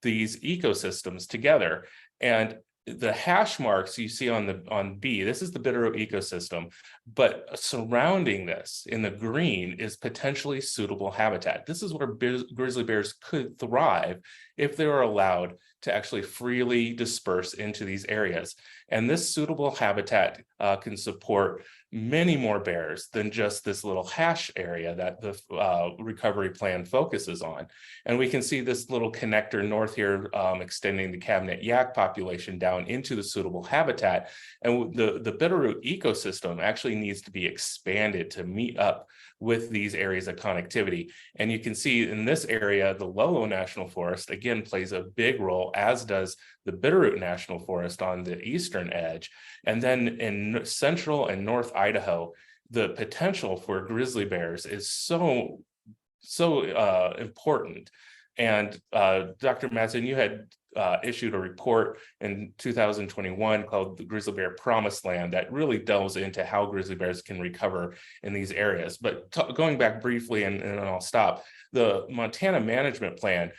these ecosystems together. And the hash marks you see on B, this is the Bitterroot ecosystem, but surrounding this in the green is potentially suitable habitat. This is where grizzly bears could thrive if they were allowed to actually freely disperse into these areas. And this suitable habitat can support many more bears than just this little hash area that the recovery plan focuses on. And we can see this little connector north here extending the cabinet yak population down into the suitable habitat. And the Bitterroot ecosystem actually needs to be expanded to meet up with these areas of connectivity. And you can see in this area, the Lolo National Forest, again, plays a big role, as does the Bitterroot National Forest on the eastern edge. And then in central and north Idaho, the potential for grizzly bears is so important. And Dr. Madsen, you had issued a report in 2021 called the Grizzly Bear Promised Land that really delves into how grizzly bears can recover in these areas. But going back briefly, and I'll stop, the Montana Management Plan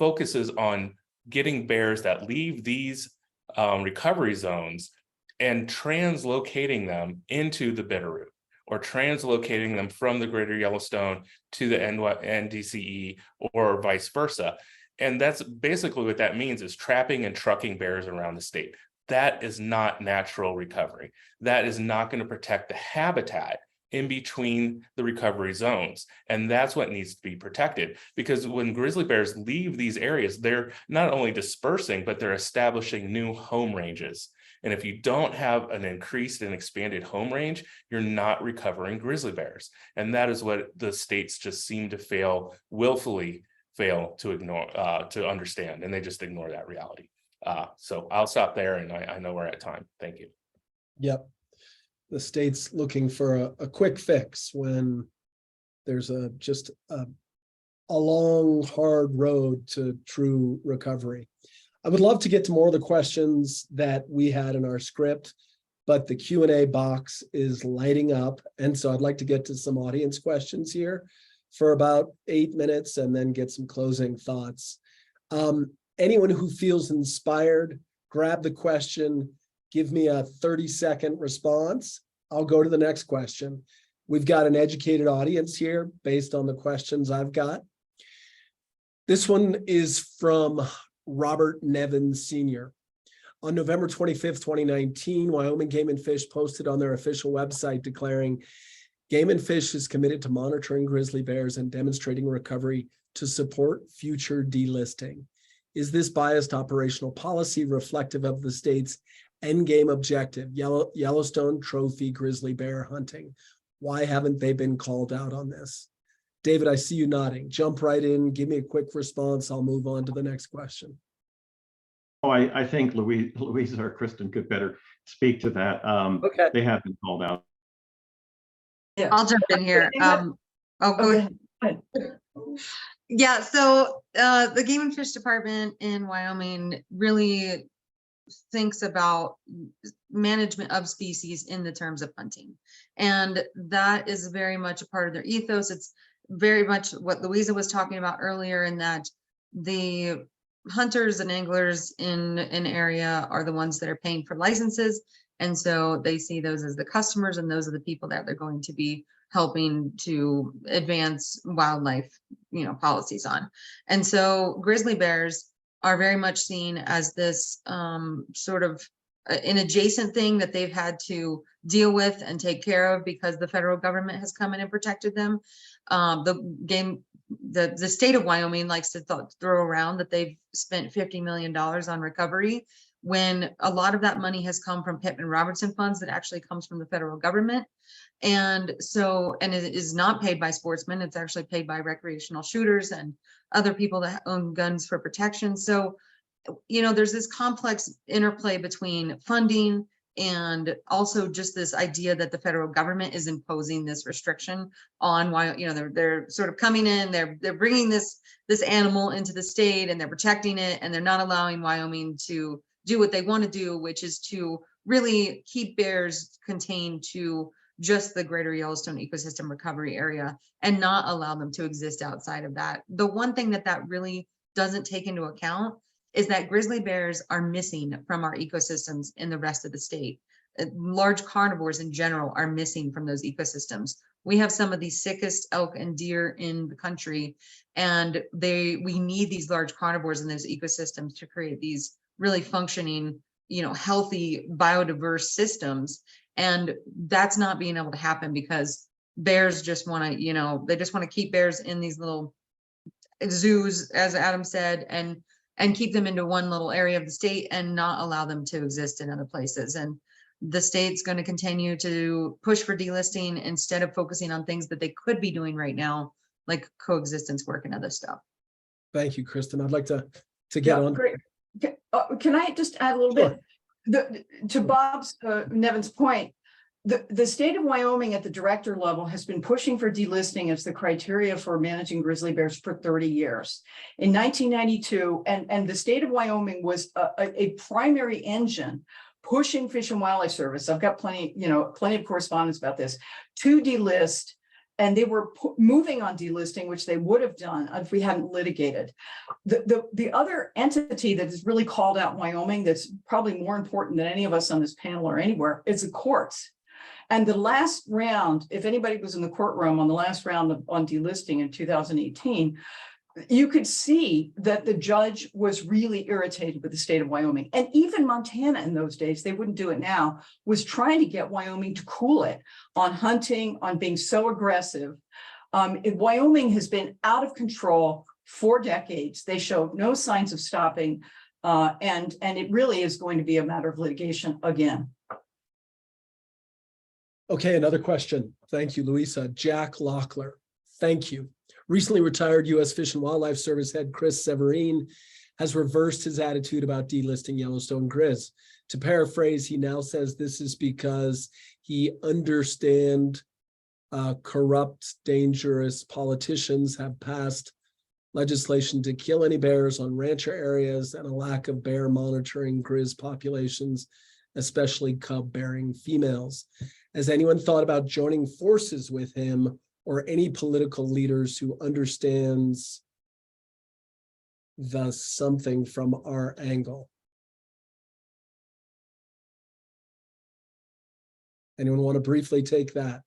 focuses on getting bears that leave these recovery zones and translocating them into the Bitterroot, or translocating them from the Greater Yellowstone to the NDCE or vice versa. And that's basically what that means, is trapping and trucking bears around the state. That is not natural recovery. That is not going to protect the habitat in between the recovery zones. And that's what needs to be protected, because when grizzly bears leave these areas, they're not only dispersing, but they're establishing new home ranges. And if you don't have an increased and expanded home range, you're not recovering grizzly bears. And that is what the states just seem to willfully fail to ignore, to understand, and they just ignore that reality. So I'll stop there, and I know we're at time. Thank you. Yep. The state's looking for a quick fix when there's just a long, hard road to true recovery. I would love to get to more of the questions that we had in our script, but the Q&A box is lighting up. And so I'd like to get to some audience questions here for about 8 minutes and then get some closing thoughts. Anyone who feels inspired, grab the question, give me a 30-second response. I'll go to the next question. We've got an educated audience here based on the questions I've got. This one is from Robert Nevin Sr. On November 25th, 2019, Wyoming Game and Fish posted on their official website declaring Game and Fish is committed to monitoring grizzly bears and demonstrating recovery to support future delisting. Is this biased operational policy reflective of the state's endgame objective, Yellowstone trophy grizzly bear hunting? Why haven't they been called out on this? David, I see you nodding. Jump right in. Give me a quick response. I'll move on to the next question. Oh, I think Louise or Kristen could better speak to that. Okay. They have been called out. Yeah. I'll jump in here. Go ahead. Yeah, so the Game and Fish Department in Wyoming really thinks about management of species in the terms of hunting. And that is very much a part of their ethos. It's very much what Louisa was talking about earlier, in that the hunters and anglers in an area are the ones that are paying for licenses. And so they see those as the customers, and those are the people that they're going to be helping to advance wildlife, policies on. And so grizzly bears are very much seen as this sort of an adjacent thing that they've had to deal with and take care of because the federal government has come in and protected them. The state of Wyoming likes to throw around that they've spent $50 million on recovery, when a lot of that money has come from Pittman Robertson funds that actually comes from the federal government. And so, and it is not paid by sportsmen, it's actually paid by recreational shooters and other people that own guns for protection. So, there's this complex interplay between funding and also just this idea that the federal government is imposing this restriction on why, they're sort of coming in, they're bringing this animal into the state, and they're protecting it, and they're not allowing Wyoming to do what they want to do, which is to really keep bears contained to just the Greater Yellowstone ecosystem recovery area and not allow them to exist outside of that. The one thing that really doesn't take into account is that grizzly bears are missing from our ecosystems in the rest of the state. Large carnivores in general are missing from those ecosystems. We have some of the sickest elk and deer in the country, and we need these large carnivores in those ecosystems to create these really functioning, healthy, biodiverse systems. And that's not being able to happen because bears just want to, they just want to keep bears in these little zoos, as Adam said, and keep them into one little area of the state and not allow them to exist in other places. And the state's going to continue to push for delisting instead of focusing on things that they could be doing right now, like coexistence work and other stuff. Thank you, Kristen. I'd like to get Yeah, on. great. Can I just add a little Sure. bit? To Bob's, Nevin's point, the state of Wyoming at the director level has been pushing for delisting as the criteria for managing grizzly bears for 30 years. In 1992, and the state of Wyoming was a primary engine pushing Fish and Wildlife Service. I've got plenty of correspondence about this, to delist. And they were moving on delisting, which they would have done if we hadn't litigated. The other entity that is really called out in Wyoming that's probably more important than any of us on this panel or anywhere is the courts. And the last round, if anybody was in the courtroom on the last round on delisting in 2018, you could see that the judge was really irritated with the state of Wyoming. And even Montana in those days, they wouldn't do it now, was trying to get Wyoming to cool it on hunting, on being so aggressive. Wyoming has been out of control for decades. They showed no signs of stopping. And it really is going to be a matter of litigation again. Okay, another question. Thank you, Louisa. Jack Lockler. Thank you. Recently retired U.S. Fish and Wildlife Service head Chris Severin has reversed his attitude about delisting Yellowstone grizz. To paraphrase, he now says this is because he understands corrupt, dangerous politicians have passed legislation to kill any bears on rancher areas and a lack of bear monitoring grizz populations, especially cub-bearing females. Has anyone thought about joining forces with him or any political leaders who understands the something from our angle? Anyone want to briefly take that?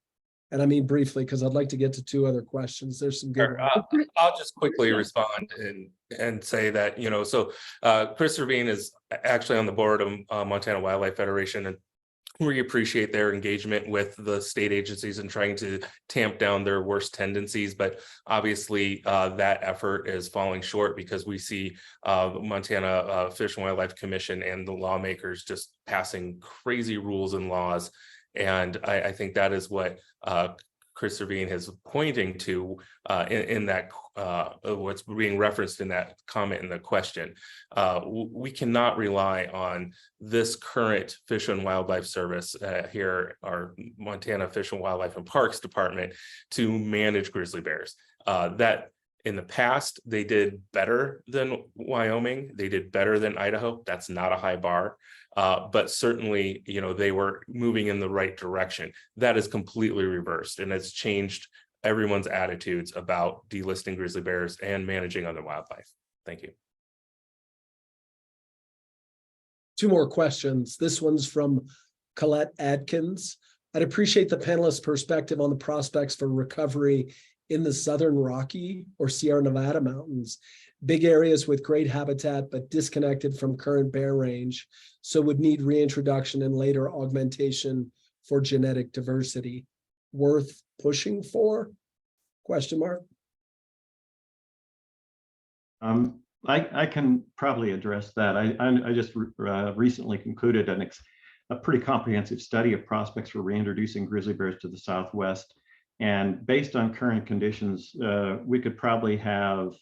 And I mean briefly, because I'd like to get to two other questions. There's some good ones. I'll just quickly respond and say that, so Chris Severin is actually on the board of Montana Wildlife Federation, and we appreciate their engagement with the state agencies and trying to tamp down their worst tendencies. But obviously that effort is falling short because we see Montana Fish and Wildlife Commission and the lawmakers just passing crazy rules and laws. And I think that is what Chris Severin is pointing to in that what's being referenced in that comment in the question. We cannot rely on this current Fish and Wildlife Service here, our Montana Fish and Wildlife and Parks Department, to manage grizzly bears. That in the past, they did better than Wyoming. They did better than Idaho. That's not a high bar. But certainly, they were moving in the right direction. That is completely reversed, and it's changed everyone's attitudes about delisting grizzly bears and managing other wildlife. Thank you. Two more questions. This one's from Colette Adkins. I'd appreciate the panelists' perspective on the prospects for recovery in the Southern Rocky or Sierra Nevada mountains, big areas with great habitat, but disconnected from current bear range, so would need reintroduction and later augmentation for genetic diversity. Worth pushing for? Question mark. I can probably address that. I just recently concluded a pretty comprehensive study of prospects for reintroducing grizzly bears to the Southwest. And based on current conditions, we could probably have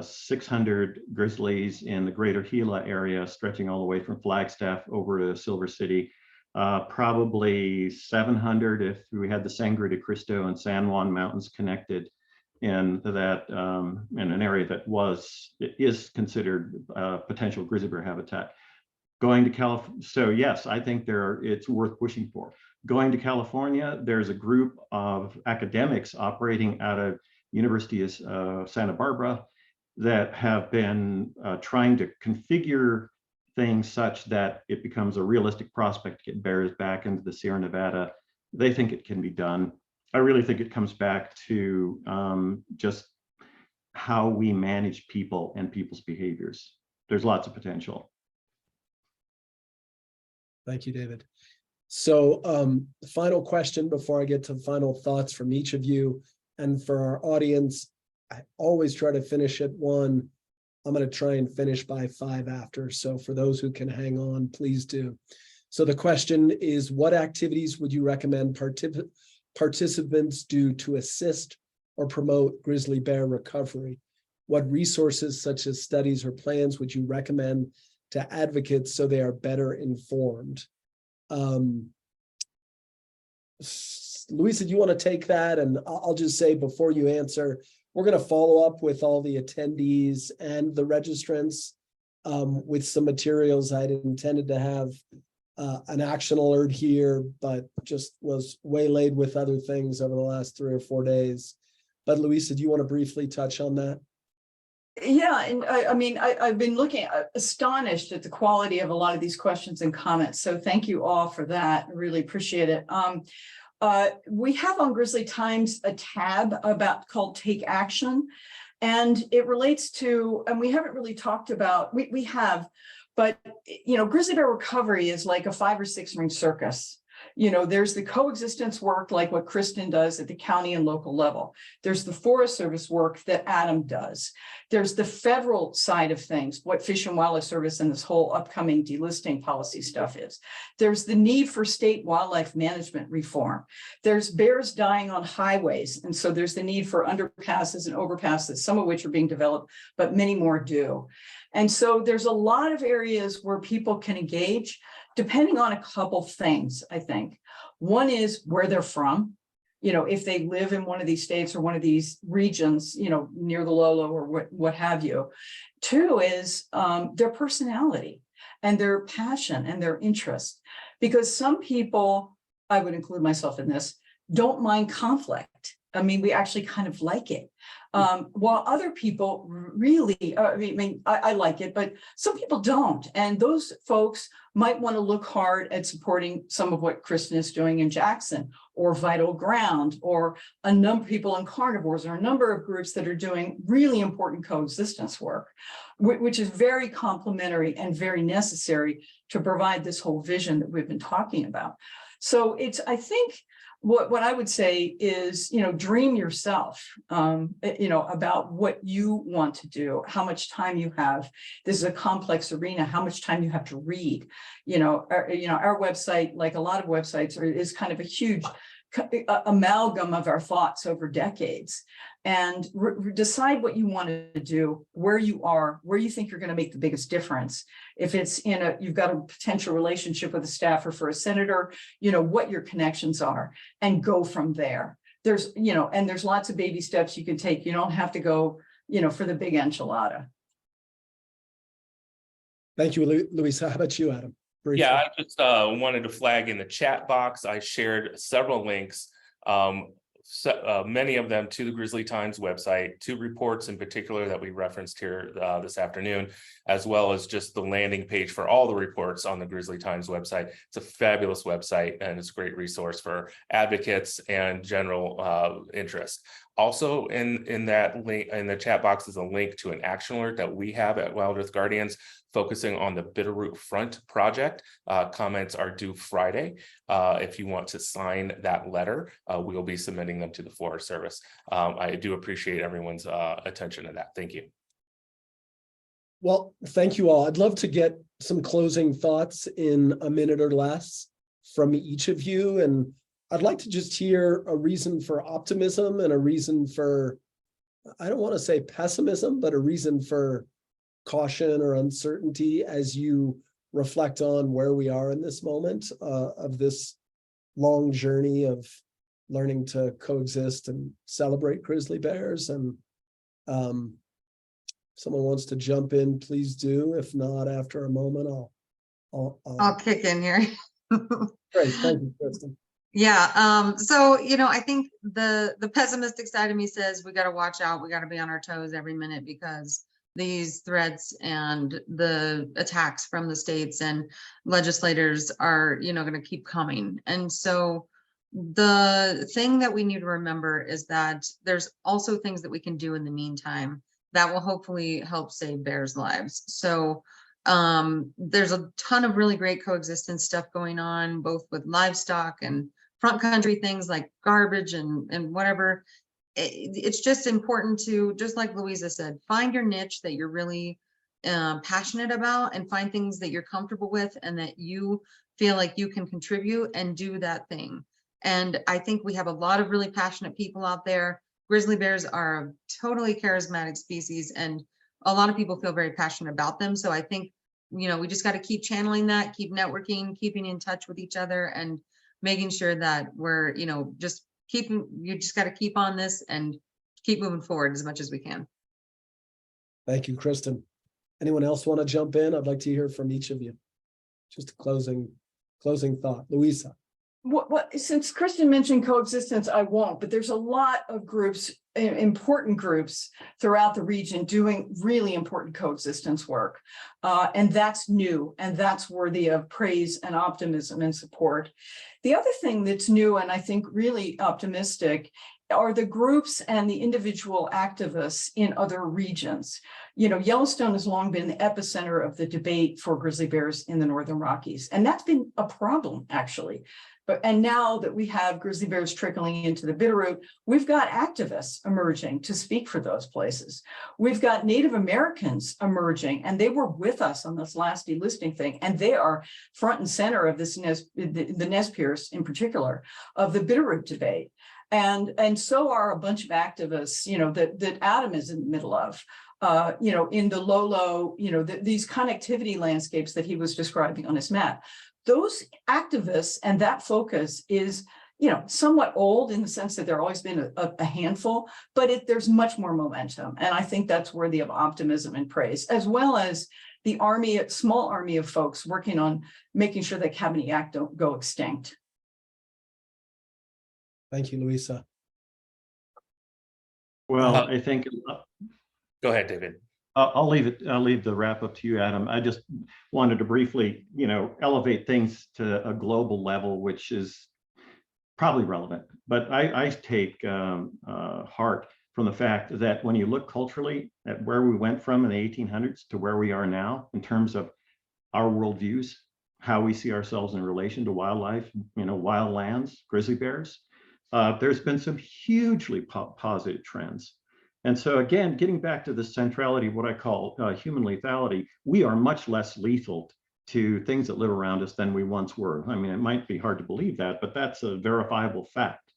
600 grizzlies in the greater Gila area, stretching all the way from Flagstaff over to Silver City. Probably 700 if we had the Sangre de Cristo and San Juan Mountains connected in that in an area that is considered potential grizzly bear habitat. Going to California, so yes, I think it's worth pushing for. Going to California, there's a group of academics operating out of University of Santa Barbara that have been trying to configure things such that it becomes a realistic prospect to get bears back into the Sierra Nevada. They think it can be done. I really think it comes back to just how we manage people and people's behaviors. There's lots of potential. Thank you, David. So the final question before I get to final thoughts from each of you, and for our audience, I always try to finish at 1. I'm going to try and finish by 5 after. So for those who can hang on, please do. So the question is, what activities would you recommend participants do to assist or promote grizzly bear recovery? What resources such as studies or plans would you recommend to advocates so they are better informed? Louisa, do you want to take that? And I'll just say before you answer, we're going to follow up with all the attendees and the registrants with some materials. I'd intended to have an action alert here, but just was waylaid with other things over the last 3 or 4 days. But Louisa, do you want to briefly touch on that? Yeah, and I mean, I've been looking astonished at the quality of a lot of these questions and comments. So thank you all for that. I really appreciate it. We have on Grizzly Times a tab called Take Action, and it relates to, and we haven't really talked about, we have, but grizzly bear recovery is like a 5 or 6 ring circus. There's the coexistence work, like what Kristen does at the county and local level. There's the Forest Service work that Adam does. There's the federal side of things, what Fish and Wildlife Service and this whole upcoming delisting policy stuff is. There's the need for state wildlife management reform. There's bears dying on highways. And so there's the need for underpasses and overpasses, some of which are being developed, but many more do. And so there's a lot of areas where people can engage, depending on a couple things, I think. One is where they're from. If they live in one of these states or one of these regions, near the Lolo or what have you. 2 is their personality and their passion and their interest. Because some people, I would include myself in this, don't mind conflict. I mean, we actually kind of like it. While other people really, I like it, but some people don't. And those folks might want to look hard at supporting some of what Kristen is doing in Jackson, or Vital Ground, or a number of people in carnivores, or a number of groups that are doing really important coexistence work, which is very complementary and very necessary to provide this whole vision that we've been talking about. So I think, what I would say is, dream yourself, about what you want to do, how much time you have. This is a complex arena, how much time you have to read. Our website, like a lot of websites, is kind of a huge amalgam of our thoughts over decades. And decide what you want to do, where you are, where you think you're going to make the biggest difference. If it's you've got a potential relationship with a staffer for a senator, what your connections are, and go from there. There's, and there's lots of baby steps you can take. You don't have to go, for the big enchilada. Thank you, Louisa. How about you, Adam? Briefly. Yeah, I just wanted to flag in the chat box. I shared several links. Many of them to the Grizzly Times website, 2 reports in particular that we referenced here this afternoon, as well as just the landing page for all the reports on the Grizzly Times website. It's a fabulous website, and it's a great resource for advocates and general interest. Also in that link in the chat box is a link to an action alert that we have at WildEarth Guardians, focusing on the Bitterroot Front project. Comments are due Friday. If you want to sign that letter, we'll be submitting them to the Forest Service. I do appreciate everyone's attention to that. Thank you. Well, thank you all. I'd love to get some closing thoughts in a minute or less from each of you. And I'd like to just hear a reason for optimism and a reason for, I don't want to say pessimism, but a reason for caution or uncertainty as you reflect on where we are in this moment of this long journey of learning to coexist and celebrate grizzly bears. And someone wants to jump in, please do. If not, after a moment, I'll kick in here. Great, thank you, Kristen. Yeah, so I think the pessimistic side of me says we got to watch out, we got to be on our toes every minute, because these threats and the attacks from the states and legislators are going to keep coming. And so the thing that we need to remember is that there's also things that we can do in the meantime that will hopefully help save bears' lives. So there's a ton of really great coexistence stuff going on, both with livestock and front country things like garbage and whatever. It's just important to, just like Louisa said, find your niche that you're really passionate about and find things that you're comfortable with and that you feel like you can contribute and do that thing. And I think we have a lot of really passionate people out there. Grizzly bears are a totally charismatic species, and a lot of people feel very passionate about them. So I think, you know, we just got to keep channeling that, keep networking, keeping in touch with each other, and making sure that we're, you know, you just got to keep on this and keep moving forward as much as we can. Thank you, Kristen. Anyone else want to jump in? I'd like to hear from each of you. Just a closing thought. Louisa. Since Kristen mentioned coexistence, I won't, but there's a lot of groups, important groups throughout the region doing really important coexistence work. And that's new, and that's worthy of praise and optimism and support. The other thing that's new, and I think really optimistic, are the groups and the individual activists in other regions. You know, Yellowstone has long been the epicenter of the debate for grizzly bears in the Northern Rockies, and that's been a problem, actually. And now that we have grizzly bears trickling into the Bitterroot, we've got activists emerging to speak for those places. We've got Native Americans emerging, and they were with us on this last delisting thing, and they are front and center of this the Nez Perce in particular, of the Bitterroot debate. And so are a bunch of activists, you know, that Adam is in the middle of, you know, in the low, you know, these connectivity landscapes that he was describing on his map. Those activists and that focus is, you know, somewhat old in the sense that there always been a handful, but there's much more momentum. And I think that's worthy of optimism and praise, as well as the small army of folks working on making sure that Cabinet Yaak don't go extinct. Thank you, Louisa. Well, I think Go ahead, David. I'll leave the wrap up to you, Adam. I just wanted to briefly, you know, elevate things to a global level, which is probably relevant. But I take heart from the fact that when you look culturally at where we went from in the 1800s to where we are now in terms of our worldviews, how we see ourselves in relation to wildlife, you know, wild lands, grizzly bears, there's been some hugely positive trends. And so again, getting back to the centrality, what I call human lethality, we are much less lethal to things that live around us than we once were. I mean, it might be hard to believe that, but that's a verifiable fact.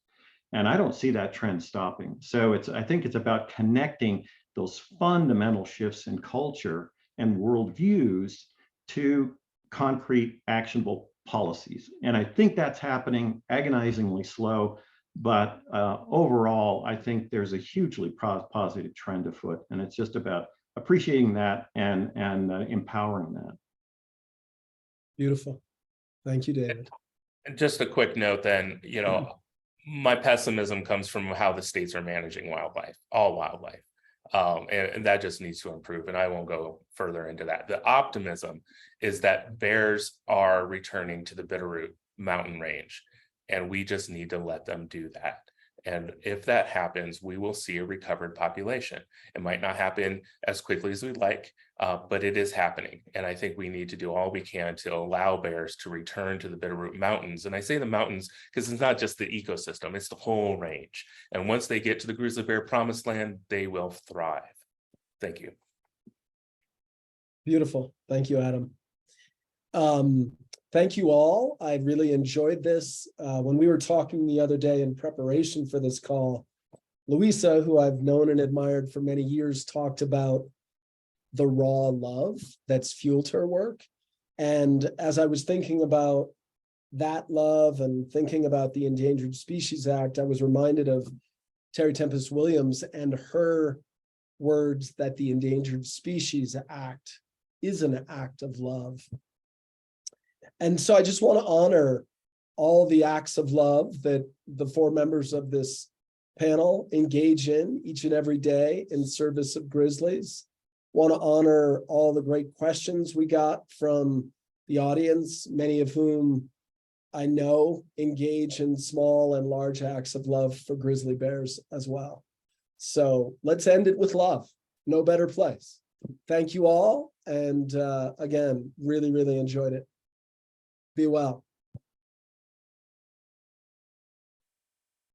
And I don't see that trend stopping. So I think it's about connecting those fundamental shifts in culture and worldviews to concrete, actionable policies. And I think that's happening, agonizingly slow. But overall, I think there's a hugely positive trend afoot, and it's just about appreciating that and empowering that. Beautiful. Thank you, David. And just a quick note then, you know, my pessimism comes from how the states are managing wildlife, all wildlife. And that just needs to improve, and I won't go further into that. The optimism is that bears are returning to the Bitterroot mountain range, and we just need to let them do that. And if that happens, we will see a recovered population. It might not happen as quickly as we'd like, but it is happening. And I think we need to do all we can to allow bears to return to the Bitterroot Mountains. And I say the mountains because it's not just the ecosystem, it's the whole range. And once they get to the grizzly bear promised land, they will thrive. Thank you. Beautiful. Thank you, Adam. Thank you all. I really enjoyed this. When we were talking the other day in preparation for this call, Louisa, who I've known and admired for many years, talked about the raw love that's fueled her work. And as I was thinking about that love and thinking about the Endangered Species Act, I was reminded of Terry Tempest Williams and her words that the Endangered Species Act is an act of love. And so I just want to honor all the acts of love that the four members of this panel engage in each and every day in service of grizzlies. Want to honor all the great questions we got from the audience, many of whom I know engage in small and large acts of love for grizzly bears as well. So let's end it with love. No better place. Thank you all. And again, really, really enjoyed it. Be well.